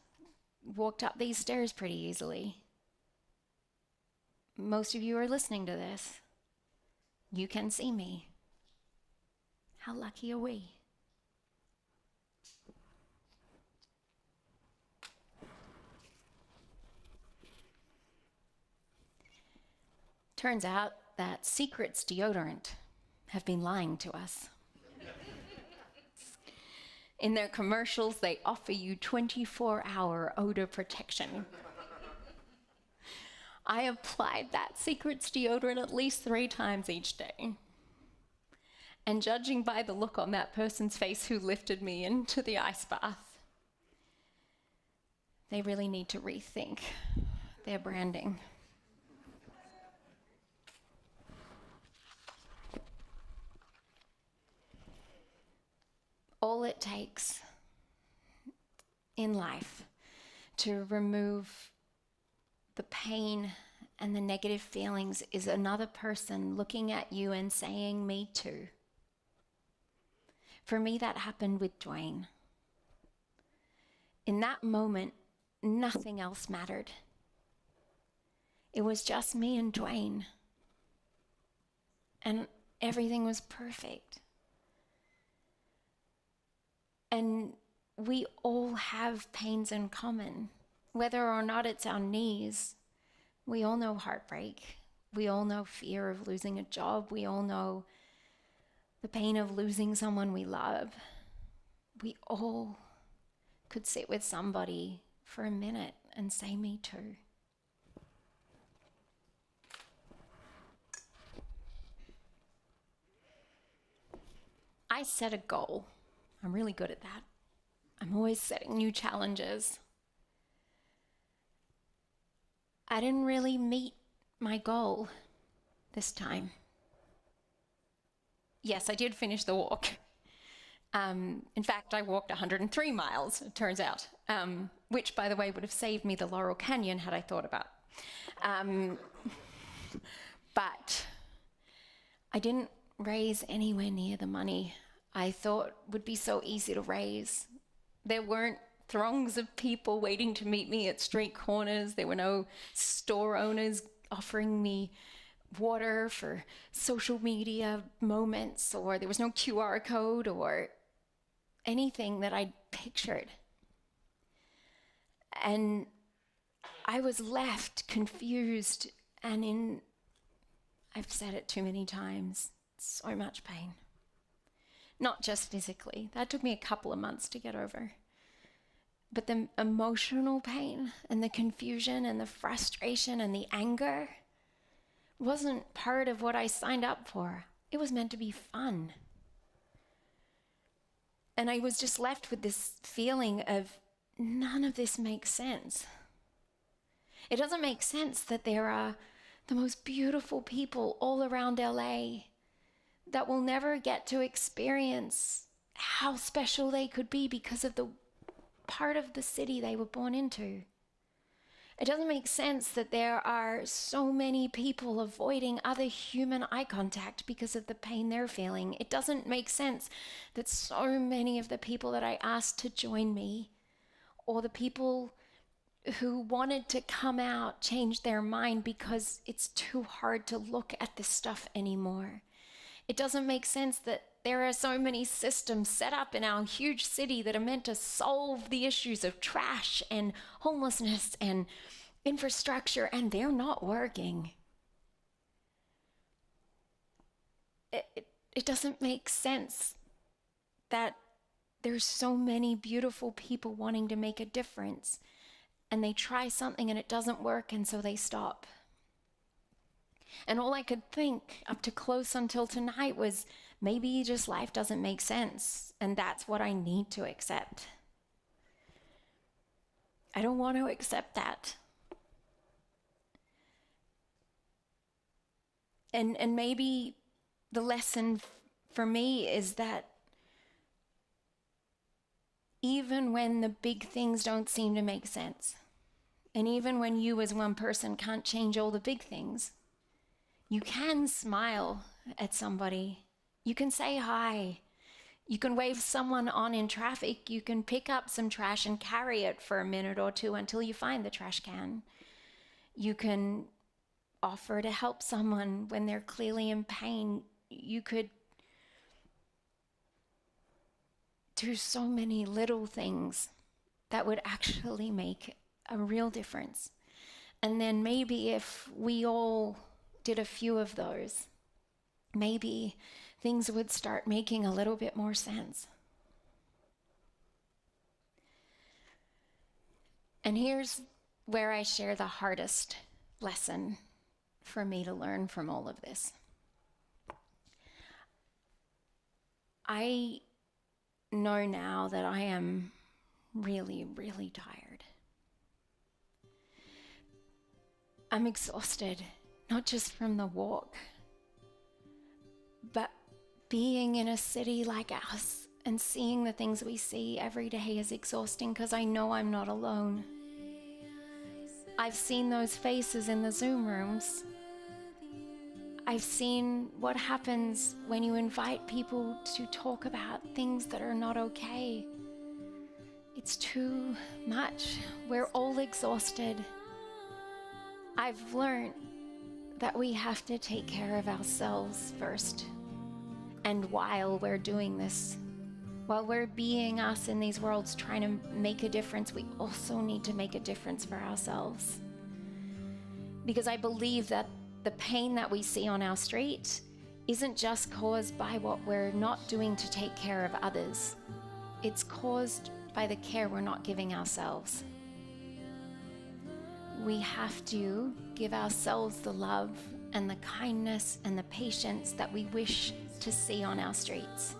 Speaker 3: walked up these stairs pretty easily. Most of you are listening to this. You can see me. How lucky are we? Turns out that Secret's deodorant have been lying to us. In their commercials, they offer you 24-hour odor protection. I applied that Secret's deodorant at least 3 times each day. And judging by the look on that person's face who lifted me into the ice bath, they really need to rethink their branding. All it takes in life to remove the pain and the negative feelings is another person looking at you and saying, "Me too." For me, that happened with Dwayne. In that moment, nothing else mattered. It was just me and Dwayne. And everything was perfect. And we all have pains in common. Whether or not it's our knees, we all know heartbreak. We all know fear of losing a job. We all know the pain of losing someone we love. We all could sit with somebody for a minute and say, "Me too." I set a goal. I'm really good at that. I'm always setting new challenges. I didn't really meet my goal this time. Yes, I did finish the walk. In fact, I walked 103 miles, it turns out, which, by the way, would have saved me the Laurel Canyon had I thought about. But I didn't raise anywhere near the money I thought would be so easy to raise. There weren't throngs of people waiting to meet me at street corners. There were no store owners offering me water for social media moments, or there was no QR code or anything that I pictured. And I was left confused and I've said it too many times, so much pain. Not just physically. That took me a couple of months to get over. But the emotional pain and the confusion and the frustration and the anger wasn't part of what I signed up for. It was meant to be fun. And I was just left with this feeling of none of this makes sense. It doesn't make sense that there are the most beautiful people all around LA that will never get to experience how special they could be because of the part of the city they were born into. It doesn't make sense that there are so many people avoiding other human eye contact because of the pain they're feeling. It doesn't make sense that so many of the people that I asked to join me, or the people who wanted to come out changed their mind because it's too hard to look at this stuff anymore. It doesn't make sense that there are so many systems set up in our huge city that are meant to solve the issues of trash and homelessness and infrastructure, and they're not working. It doesn't make sense that there's so many beautiful people wanting to make a difference, and they try something and it doesn't work, and so they stop. And all I could think up to close until tonight was maybe just life doesn't make sense, and that's what I need to accept. I don't want to accept that. And maybe the lesson for me is that even when the big things don't seem to make sense, and even when you as one person can't change all the big things, you can smile at somebody. You can say hi. You can wave someone on in traffic. You can pick up some trash and carry it for a minute or two until you find the trash can. You can offer to help someone when they're clearly in pain. You could do so many little things that would actually make a real difference. And then maybe if we all did a few of those, maybe things would start making a little bit more sense. And here's where I share the hardest lesson for me to learn from all of this. I know now that I am really, really tired. I'm exhausted, not just from the walk, but being in a city like ours and seeing the things we see every day is exhausting because I know I'm not alone. I've seen those faces in the Zoom rooms. I've seen what happens when you invite people to talk about things that are not okay. It's too much. We're all exhausted. I've learned that we have to take care of ourselves first. And while we're doing this, while we're being us in these worlds trying to make a difference, we also need to make a difference for ourselves. Because I believe that the pain that we see on our street isn't just caused by what we're not doing to take care of others. It's caused by the care we're not giving ourselves. We have to give ourselves the love and the kindness and the patience that we wish to see on our streets.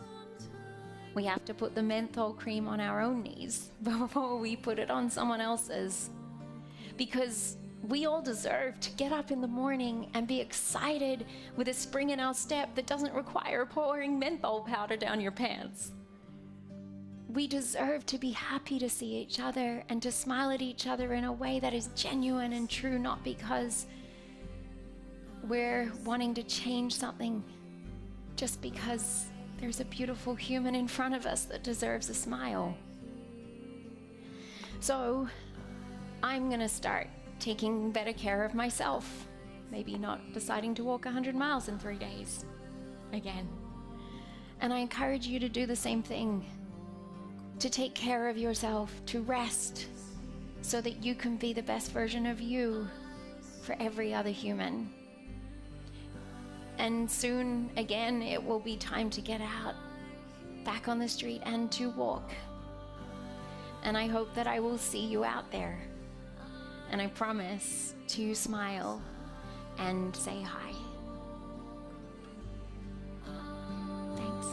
Speaker 3: We have to put the menthol cream on our own knees before we put it on someone else's. Because we all deserve to get up in the morning and be excited with a spring in our step that doesn't require pouring menthol powder down your pants. We deserve to be happy to see each other and to smile at each other in a way that is genuine and true, not because we're wanting to change something, just because there's a beautiful human in front of us that deserves a smile. So I'm gonna start taking better care of myself. Maybe not deciding to walk 100 miles in 3 days again. And I encourage you to do the same thing, to take care of yourself, to rest, so that you can be the best version of you for every other human. And soon again, it will be time to get out, back on the street and to walk. And I hope that I will see you out there. And I promise to smile and say hi. Thanks.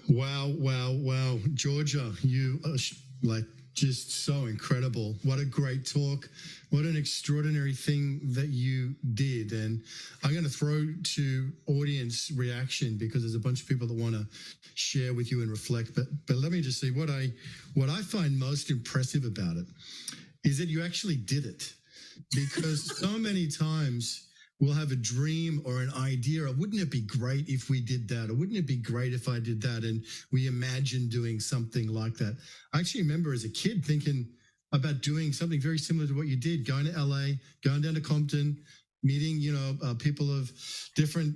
Speaker 1: Wow, wow, wow. Georgia, you are like just so incredible. What a great talk. What an extraordinary thing that you did. And I'm going to throw to audience reaction because there's a bunch of people that want to share with you and reflect. But let me just say what I find most impressive about it is that you actually did it. Because so many times we'll have a dream or an idea of, wouldn't it be great if we did that? Or wouldn't it be great if I did that? And we imagine doing something like that. I actually remember as a kid thinking about doing something very similar to what you did, going to LA, going down to Compton, meeting, people of different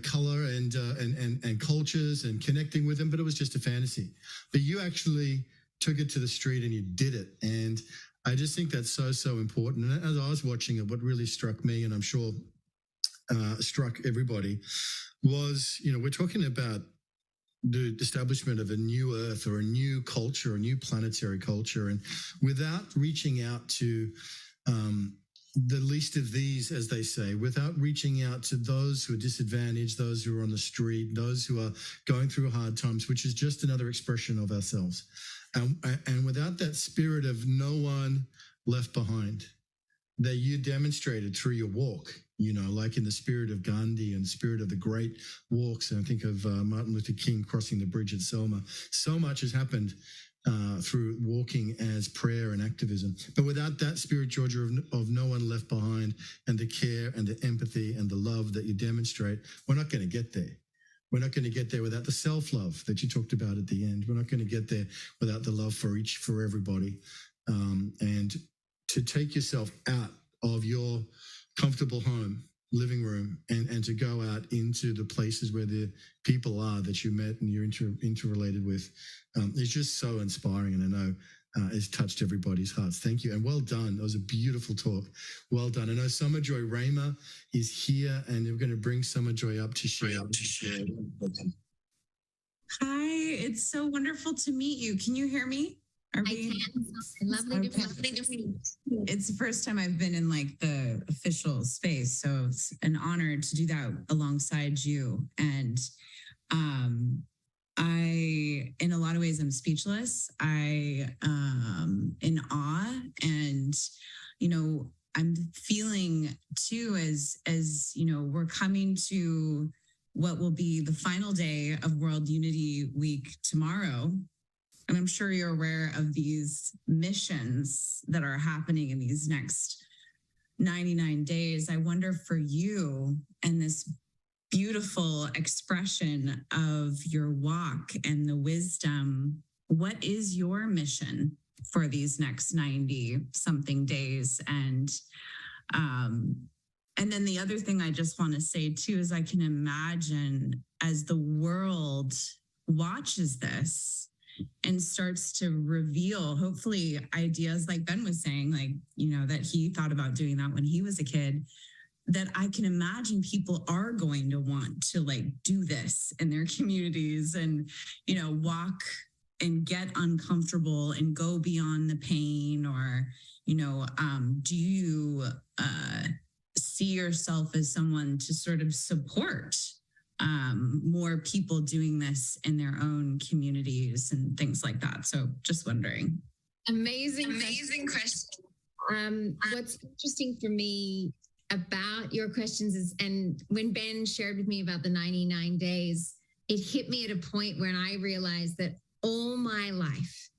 Speaker 1: color and cultures and connecting with them, but it was just a fantasy. But you actually took it to the street and you did it. And I just think that's so important. And as I was watching it, what really struck me, and I'm sure struck everybody, was, we're talking about the establishment of a new Earth or a new culture, a new planetary culture. And without reaching out to the least of these, as they say, without reaching out to those who are disadvantaged, those who are on the street, those who are going through hard times, which is just another expression of ourselves. And without that spirit of no one left behind that you demonstrated through your walk, like in the spirit of Gandhi and spirit of the great walks. And I think of Martin Luther King crossing the bridge at Selma. So much has happened through walking as prayer and activism. But without that spirit, Georgia, of no one left behind, and the care and the empathy and the love that you demonstrate, we're not going to get there. We're not going to get there without the self-love that you talked about at the end. We're not going to get there without the love for everybody. And to take yourself out of your comfortable home, living room, and to go out into the places where the people are that you met and you're interrelated with, is just so inspiring. And I know it's touched everybody's hearts. Thank you. And well done. That was a beautiful talk. Well done. I know Summer Joy Raymer is here, and we're going to bring Summer Joy up to share.
Speaker 4: Hi, it's so wonderful to meet you. Can you hear me?
Speaker 2: I can. Lovely to meet you.
Speaker 4: It's the first time I've been in like the official space, so it's an honor to do that alongside you. And in a lot of ways, I'm speechless. I in awe, and I'm feeling too as we're coming to what will be the final day of World Unity Week tomorrow. And I'm sure you're aware of these missions that are happening in these next 99 days. I wonder for you and this beautiful expression of your walk and the wisdom, what is your mission for these next 90 something days? And then the other thing I just want to say too is I can imagine as the world watches this and starts to reveal, hopefully, ideas like Ben was saying, that he thought about doing that when he was a kid, that I can imagine people are going to want to do this in their communities and, walk and get uncomfortable and go beyond the pain. Or, do you see yourself as someone to sort of support more people doing this in their own communities and things like that? So just wondering.
Speaker 2: Amazing question. What's interesting for me about your questions is, and when Ben shared with me about the 99 days, it hit me at a point when I realized that all my life,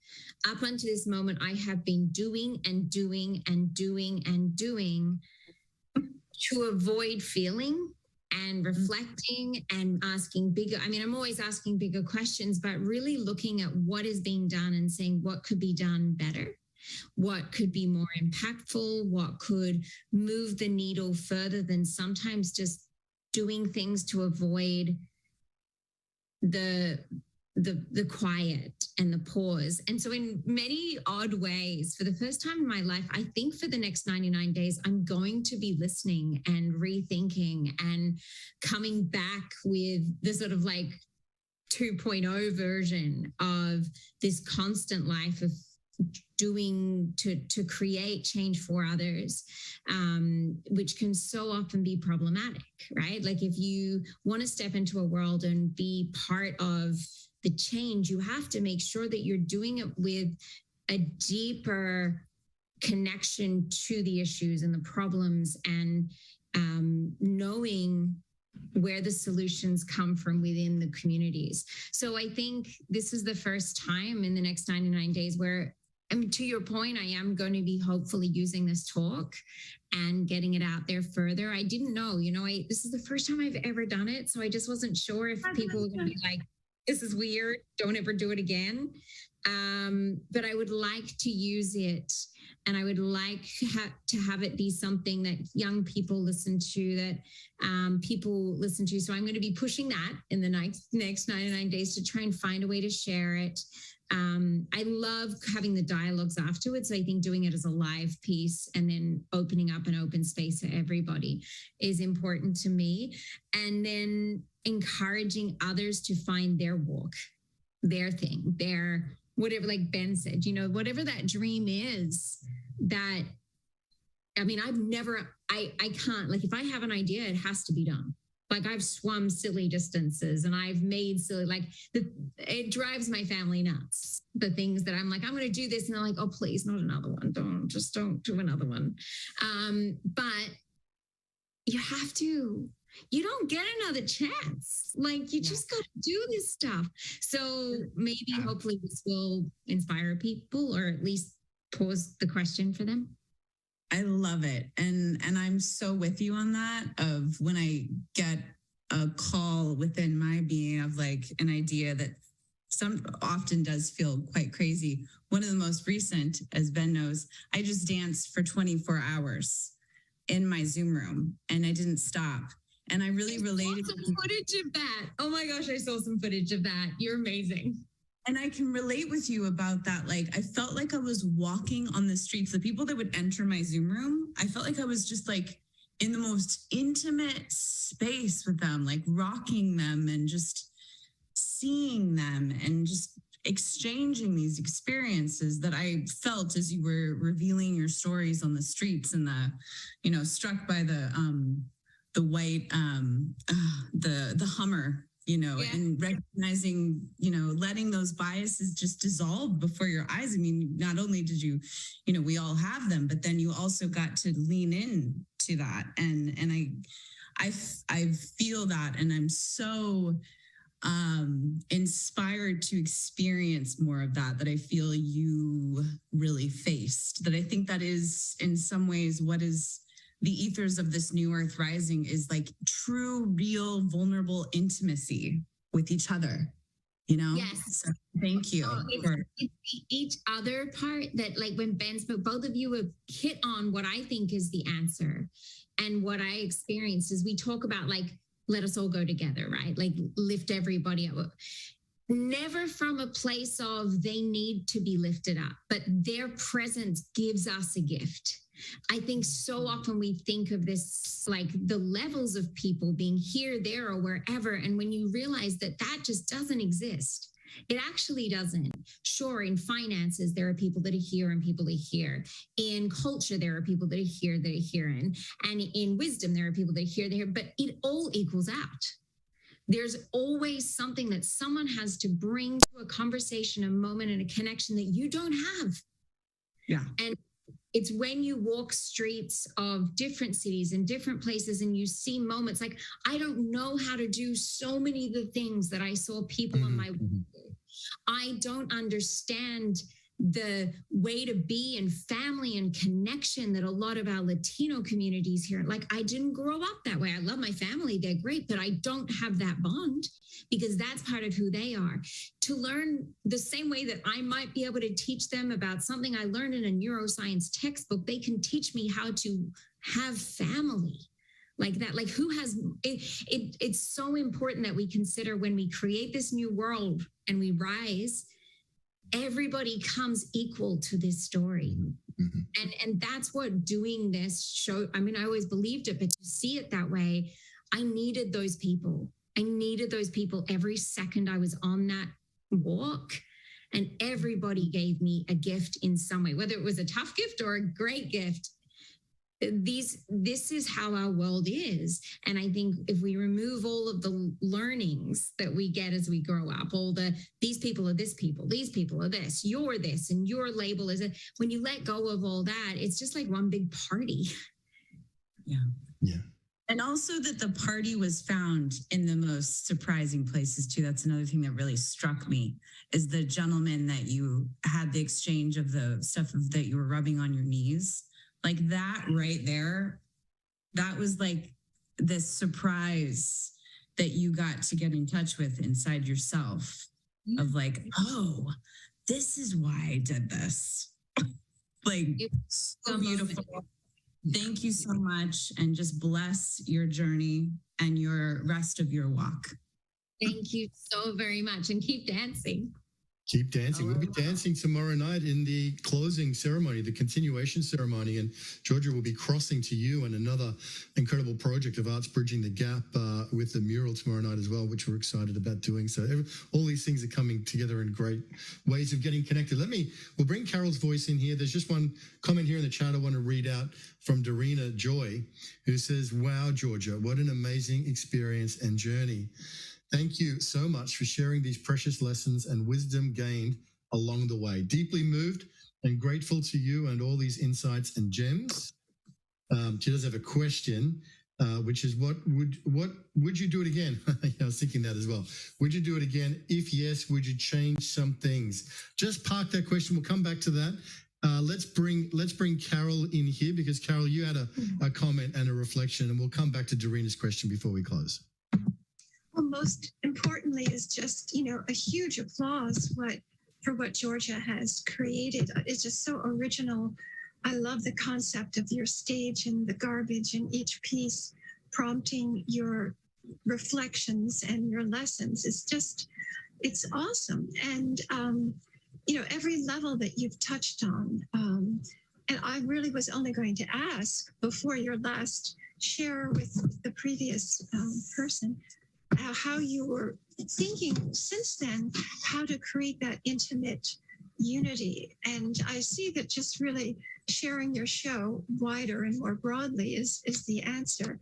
Speaker 2: up until this moment, I have been doing and doing and doing and doing to avoid feeling and reflecting and asking bigger. I'm always asking bigger questions, but really looking at what is being done and saying what could be done better, what could be more impactful, what could move the needle further than sometimes just doing things to avoid the quiet and the pause. And so in many odd ways, for the first time in my life, I think for the next 99 days, I'm going to be listening and rethinking and coming back with the sort of 2.0 version of this constant life of doing to create change for others, which can so often be problematic, right? If you want to step into a world and be part of the change, you have to make sure that you're doing it with a deeper connection to the issues and the problems, and knowing where the solutions come from within the communities. So I think this is the first time in the next 99 days where, I mean, to your point, I am going to be hopefully using this talk and getting it out there further. I didn't know, this is the first time I've ever done it. So I just wasn't sure if people were going to be like, this is weird, don't ever do it again. But I would like to use it, and I would like to have it be something that young people listen to, that people listen to. So I'm going to be pushing that in the next 99 days to try and find a way to share it. I love having the dialogues afterwards. So I think doing it as a live piece and then opening up an open space for everybody is important to me. And then encouraging others to find their walk, their thing, their whatever, like Ben said, whatever that dream is. That, I mean, I can't, like, if I have an idea, it has to be done. Like, I've swum silly distances and I've made silly, like, it drives my family nuts. The things that I'm like, I'm going to do this. And they're like, oh, please, not another one. Don't do another one. But you have to. You don't get another chance. Like, you just got to do this stuff. So maybe, hopefully this will inspire people, or at least pose the question for them.
Speaker 4: I love it. And I'm so with you on that, of when I get a call within my being of like an idea that often does feel quite crazy. One of the most recent, as Ben knows, I just danced for 24 hours in my Zoom room and I didn't stop. And I really related
Speaker 2: to footage of that. Oh my gosh, I saw some footage of that. You're amazing.
Speaker 4: And I can relate with you about that. Like, I felt like I was walking on the streets. The people that would enter my Zoom room, I felt like I was just like in the most intimate space with them, like rocking them and just seeing them and just exchanging these experiences that I felt as you were revealing your stories on the streets, and struck by the white, the Hummer, and recognizing, letting those biases just dissolve before your eyes. I mean, not only did you, we all have them, but then you also got to lean in to that. And I feel that, and I'm so inspired to experience more of that I feel you really faced. That I think that is in some ways what is the ethers of this new Earth Rising, is like true, real, vulnerable intimacy with each other,
Speaker 2: Yes.
Speaker 4: So thank you.
Speaker 2: It's the each other part that, like, when Ben spoke, both of you have hit on what I think is the answer. And what I experienced is we talk about, like, let us all go together, right? Like, lift everybody up. Never from a place of they need to be lifted up, but their presence gives us a gift. I think so often we think of this, like, the levels of people being here, there, or wherever. And when you realize that just doesn't exist, it actually doesn't. Sure, in finances, there are people that are here and people that are here. In culture, there are people that are here, and in wisdom, there are people that are here, but it all equals out. There's always something that someone has to bring to a conversation, a moment, and a connection that you don't have.
Speaker 4: Yeah.
Speaker 2: And it's when you walk streets of different cities and different places and you see moments like, I don't know how to do so many of the things that I saw people on my way do. I don't understand the way to be in family and connection that a lot of our Latino communities here, like, I didn't grow up that way. I love my family, they're great, but I don't have that bond because that's part of who they are. To learn the same way that I might be able to teach them about something I learned in a neuroscience textbook, they can teach me how to have family like that. Like, who has it? It's so important that we consider when we create this new world and we rise, everybody comes equal to this story. Mm-hmm. And that's what doing this show. I mean, I always believed it, but to see it that way, I needed those people. I needed those people every second I was on that walk. And everybody gave me a gift in some way, whether it was a tough gift or a great gift. this is how our world is. And I think if we remove all of the learnings that we get as we grow up, these people are this people, these people are this, you're this, and your label is it. When you let go of all that, it's just like one big party.
Speaker 1: Yeah.
Speaker 4: And also that the party was found in the most surprising places too. That's another thing that really struck me, is the gentleman that you had the exchange of the stuff that you were rubbing on your knees. Like that right there, that was like this surprise that you got to get in touch with inside yourself of like, oh, this is why I did this. Like, so beautiful. Thank you so much, and just bless your journey and your rest of your walk.
Speaker 2: Thank you so very much, and keep dancing.
Speaker 1: Keep dancing. We'll be dancing tomorrow night in the closing ceremony, the continuation ceremony, and Georgia will be crossing to you and another incredible project of Arts Bridging the Gap with the mural tomorrow night as well, which we're excited about doing. So all these things are coming together in great ways of getting connected. We'll bring Carol's voice in here. There's just one comment here in the chat I want to read out from Dorina Joy, who says, wow, Georgia, what an amazing experience and journey. Thank you so much for sharing these precious lessons and wisdom gained along the way. Deeply moved and grateful to you and all these insights and gems. She does have a question, which is what would you do it again? I was thinking that as well. Would you do it again? If yes, would you change some things? Just park that question. We'll come back to that. Let's bring Carol in here, because Carol, you had a comment and a reflection, and we'll come back to Dorina's question before we close.
Speaker 5: Well, most importantly is just, a huge applause for what Georgia has created. It's just so original. I love the concept of your stage and the garbage in each piece, prompting your reflections and your lessons. It's awesome. And, every level that you've touched on. And I really was only going to ask before your last share with the previous person, how you were thinking since then, how to create that intimate unity. And I see that just really sharing your show wider and more broadly is the answer.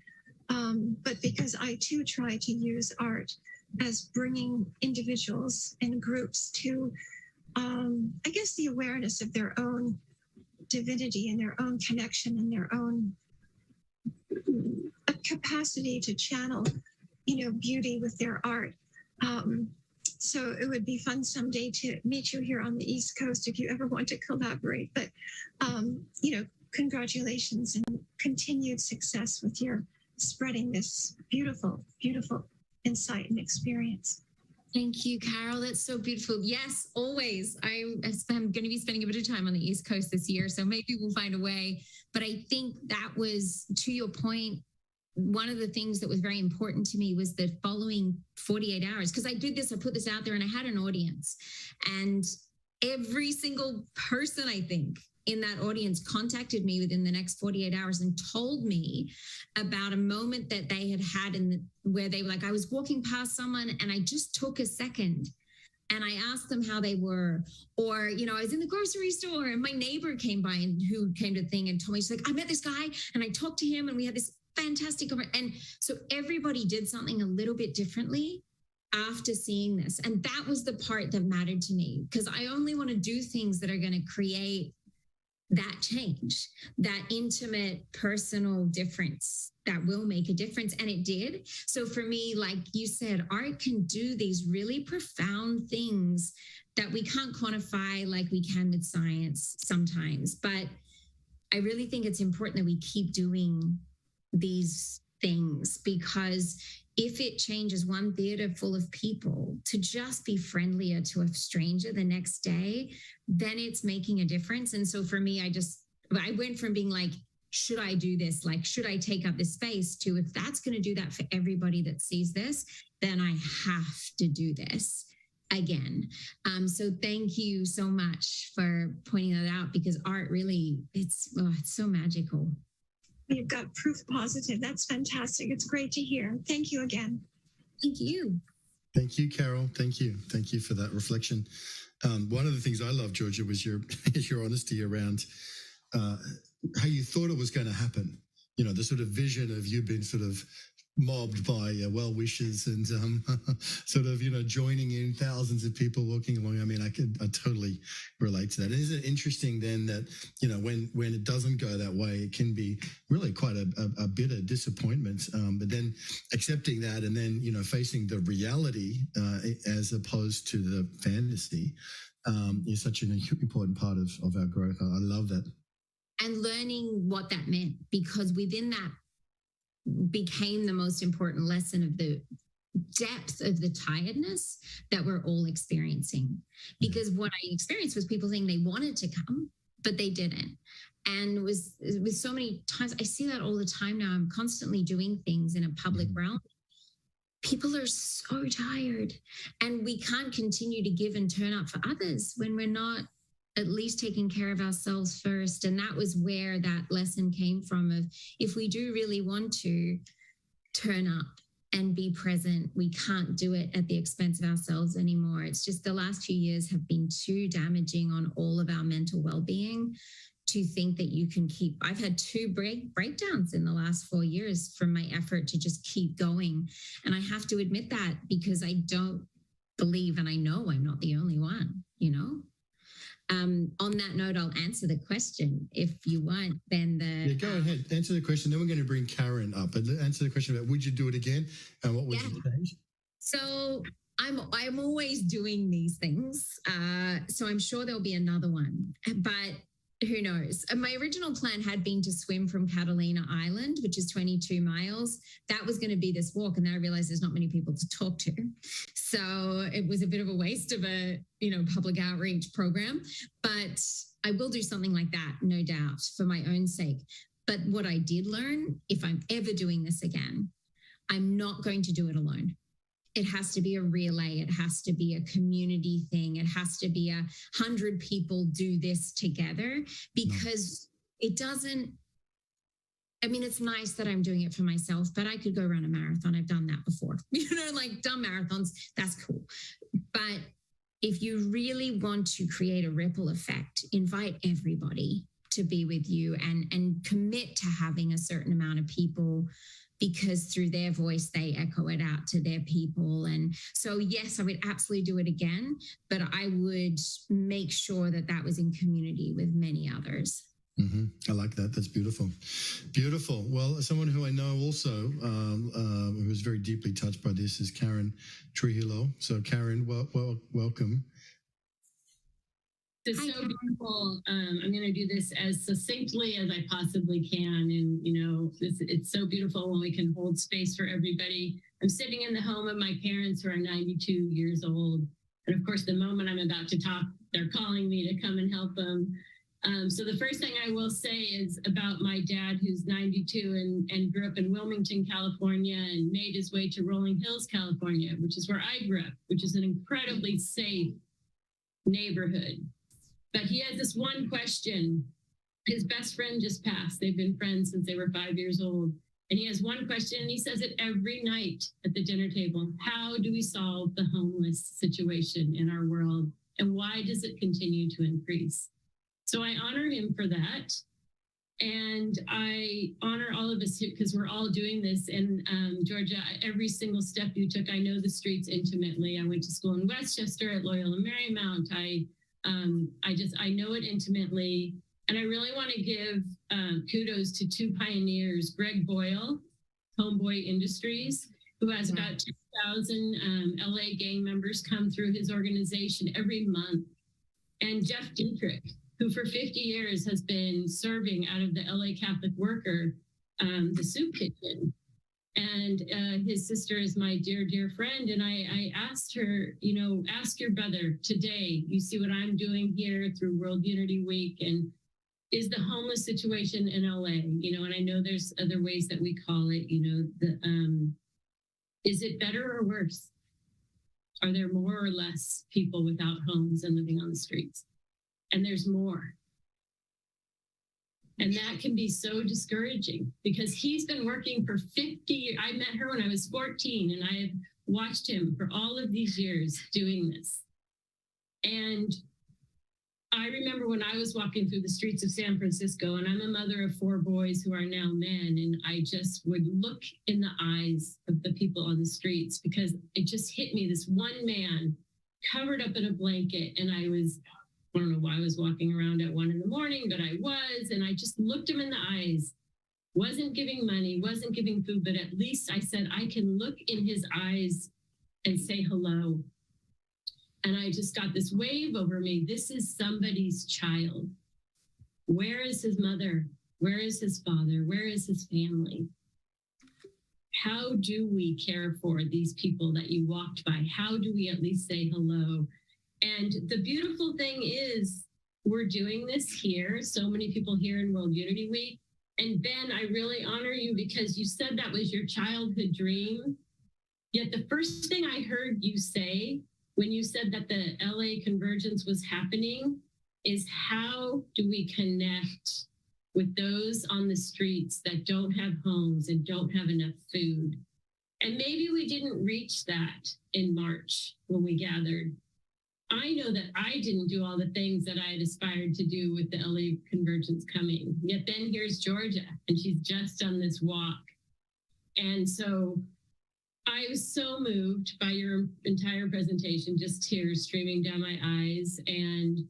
Speaker 5: But because I too try to use art as bringing individuals and groups to, I guess, the awareness of their own divinity and their own connection and their own capacity to channel beauty with their art. So it would be fun someday to meet you here on the East Coast if you ever want to collaborate. But, congratulations and continued success with your spreading this beautiful, beautiful insight and experience.
Speaker 2: Thank you, Carol. That's so beautiful. Yes, always. I'm going to be spending a bit of time on the East Coast this year, so maybe we'll find a way. But I think that was, to your point, one of the things that was very important to me was the following 48 hours, because I put this out there and I had an audience, and every single person, I think, in that audience contacted me within the next 48 hours and told me about a moment that they had where they were like, I was walking past someone and I just took a second and I asked them how they were, or, I was in the grocery store and my neighbor came by and who came to the thing and told me, she's like, I met this guy and I talked to him and we had this fantastic. And so everybody did something a little bit differently after seeing this. And that was the part that mattered to me, because I only want to do things that are going to create that change, that intimate, personal difference that will make a difference. And it did. So for me, like you said, art can do these really profound things that we can't quantify like we can with science sometimes. But I really think it's important that we keep doing these things, because if it changes one theater full of people to just be friendlier to a stranger the next day, then it's making a difference. And so for me, I went from being like, should I do this? Like, should I take up this space, to, if that's going to do that for everybody that sees this, then I have to do this again. So thank you so much for pointing that out, because art really, it's so magical.
Speaker 5: You've got proof positive. That's fantastic. It's great to hear. Thank you again.
Speaker 2: Thank you.
Speaker 1: Thank you, Carol. Thank you. Thank you for that reflection. One of the things I love, Georgia, was your honesty around how you thought it was going to happen. You know, the sort of vision of you being sort of mobbed by well wishers and sort of, you know, joining in thousands of people walking along. I mean, I totally relate to that. And isn't it interesting then that, you know, when it doesn't go that way, it can be really quite a bitter disappointment. But then accepting that and then, you know, facing the reality as opposed to the fantasy is such an important part of our growth. I love that.
Speaker 2: And learning what that meant, because within that became the most important lesson of the depth of the tiredness that we're all experiencing. Because what I experienced was people saying they wanted to come, but they didn't. And with so many times, I see that all the time now. I'm constantly doing things in a public realm. People are so tired, and we can't continue to give and turn up for others when we're not at least taking care of ourselves first. And that was where that lesson came from, of if we do really want to turn up and be present, we can't do it at the expense of ourselves anymore. It's just the last few years have been too damaging on all of our mental well-being to think that you can keep. I've had 2 breakdowns in the last 4 years from my effort to just keep going. And I have to admit that, because I don't believe, and I know I'm not the only one, you know? On that note, I'll answer the question if you want. Then
Speaker 1: go ahead, answer the question. Then we're going to bring Karen up and answer the question about would you do it again and what would you change?
Speaker 2: So I'm always doing these things. So I'm sure there'll be another one, but who knows? My original plan had been to swim from Catalina Island, which is 22 miles. That was going to be this walk. And then I realized there's not many people to talk to. So it was a bit of a waste of a, you know, public outreach program. But I will do something like that, no doubt, for my own sake. But what I did learn, if I'm ever doing this again, I'm not going to do it alone. It has to be a relay. It has to be a community thing. It has to be 100 people do this together, because it doesn't, I mean, it's nice that I'm doing it for myself, but I could go run a marathon. I've done that before, you know, like done marathons. That's cool. But if you really want to create a ripple effect, invite everybody to be with you and commit to having a certain amount of people, because through their voice, they echo it out to their people. And so, yes, I would absolutely do it again, but I would make sure that that was in community with many others.
Speaker 1: I like that. That's beautiful. Beautiful. Well, someone who I know also who is very deeply touched by this is Karen Trujillo. So Karen, welcome.
Speaker 6: It's so beautiful. I'm going to do this as succinctly as I possibly can. And, you know, it's so beautiful when we can hold space for everybody. I'm sitting in the home of my parents who are 92 years old. And of course, the moment I'm about to talk, they're calling me to come and help them. So the first thing I will say is about my dad, who's 92 and grew up in Wilmington, California, and made his way to Rolling Hills, California, which is where I grew up, which is an incredibly safe neighborhood. But he has this one question. His best friend just passed. They've been friends since they were 5 years old. And he has one question, and he says it every night at the dinner table. How do we solve the homeless situation in our world? And why does it continue to increase? So I honor him for that. And I honor all of us because we're all doing this. And Georgia, every single step you took, I know the streets intimately. I went to school in Westchester at Loyola Marymount. I know it intimately. And I really want to give kudos to 2 pioneers, Greg Boyle, Homeboy Industries, who has about 2,000 LA gang members come through his organization every month. And Jeff Dietrich, who for 50 years has been serving out of the LA Catholic Worker, the soup kitchen. And his sister is my dear, dear friend. And I asked her, you know, ask your brother today, you see what I'm doing here through World Unity Week, and is the homeless situation in LA, you know, and I know there's other ways that we call it, you know, is it better or worse? Are there more or less people without homes and living on the streets? And there's more. And that can be so discouraging because he's been working for 50 years. I met her when I was 14 and I have watched him for all of these years doing this. And I remember when I was walking through the streets of San Francisco, and I'm a mother of 4 boys who are now men, and I just would look in the eyes of the people on the streets because it just hit me, this one man covered up in a blanket, and I don't know why I was walking around at 1 a.m, but I was, and I just looked him in the eyes, wasn't giving money, wasn't giving food, but at least I said, I can look in his eyes and say hello. And I just got this wave over me. This is somebody's child. Where is his mother? Where is his father? Where is his family? How do we care for these people that you walked by? How do we at least say hello? And the beautiful thing is we're doing this here. So many people here in World Unity Week. And Ben, I really honor you because you said that was your childhood dream. Yet the first thing I heard you say when you said that the LA convergence was happening is how do we connect with those on the streets that don't have homes and don't have enough food? And maybe we didn't reach that in March when we gathered. I know that I didn't do all the things that I had aspired to do with the LA convergence coming. Yet then here's Georgia, and she's just done this walk. And so I was so moved by your entire presentation, just tears streaming down my eyes. And,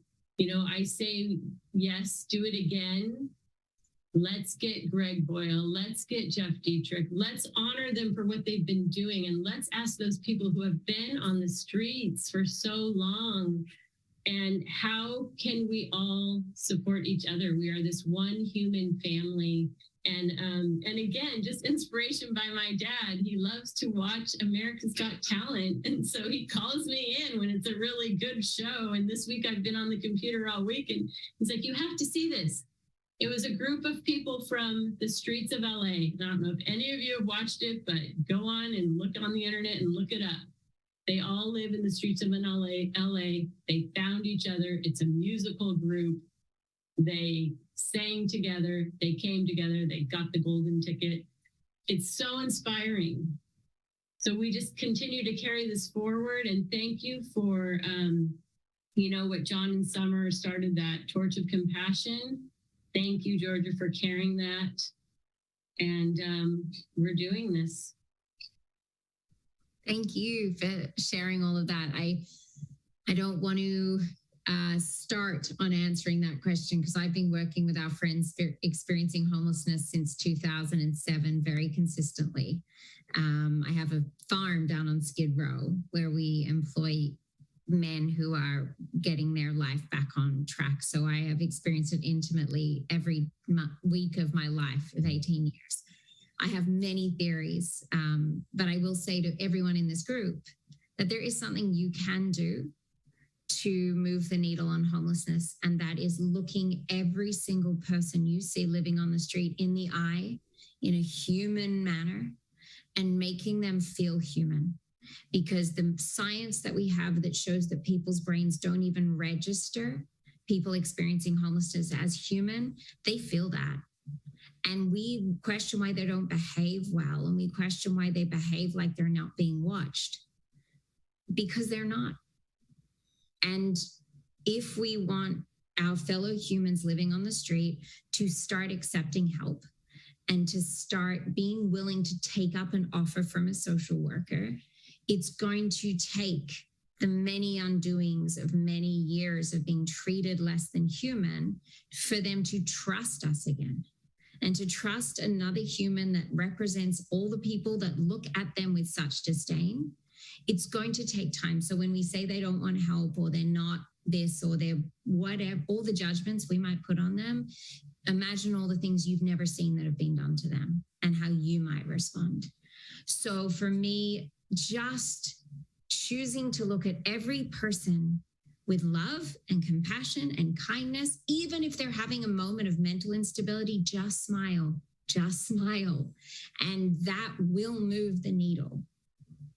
Speaker 6: I say, yes, do it again. Let's get Greg Boyle. Let's get Jeff Dietrich. Let's honor them for what they've been doing. And let's ask those people who have been on the streets for so long, and how can we all support each other? We are this one human family. And again, just inspiration by my dad. He loves to watch America's Got Talent. And so he calls me in when it's a really good show. And this week I've been on the computer all week, and he's like, you have to see this. It was a group of people from the streets of LA. I don't know if any of you have watched it, but go on and look on the internet and look it up. They all live in the streets of LA. They found each other. It's a musical group. They sang together. They came together. They got the golden ticket. It's so inspiring. So we just continue to carry this forward. And thank you for, what John and Summer started, that torch of compassion. Thank you, Georgia, for carrying that. And we're doing this.
Speaker 2: Thank you for sharing all of that. I don't want to start on answering that question because I've been working with our friends experiencing homelessness since 2007 very consistently. I have a farm down on Skid Row where we employ men who are getting their life back on track. So I have experienced it intimately every week of my life of 18 years. I have many theories, but I will say to everyone in this group that there is something you can do to move the needle on homelessness, and that is looking every single person you see living on the street in the eye in a human manner and making them feel human. Because the science that we have that shows that people's brains don't even register people experiencing homelessness as human, they feel that. And we question why they don't behave well, and we question why they behave like they're not being watched, because they're not. And if we want our fellow humans living on the street to start accepting help and to start being willing to take up an offer from a social worker, it's going to take the many undoings of many years of being treated less than human for them to trust us again, and to trust another human that represents all the people that look at them with such disdain. It's going to take time. So when we say they don't want help, or they're not this, or they're whatever, all the judgments we might put on them, imagine all the things you've never seen that have been done to them and how you might respond. So for me, just choosing to look at every person with love and compassion and kindness, even if they're having a moment of mental instability, just smile. And that will move the needle.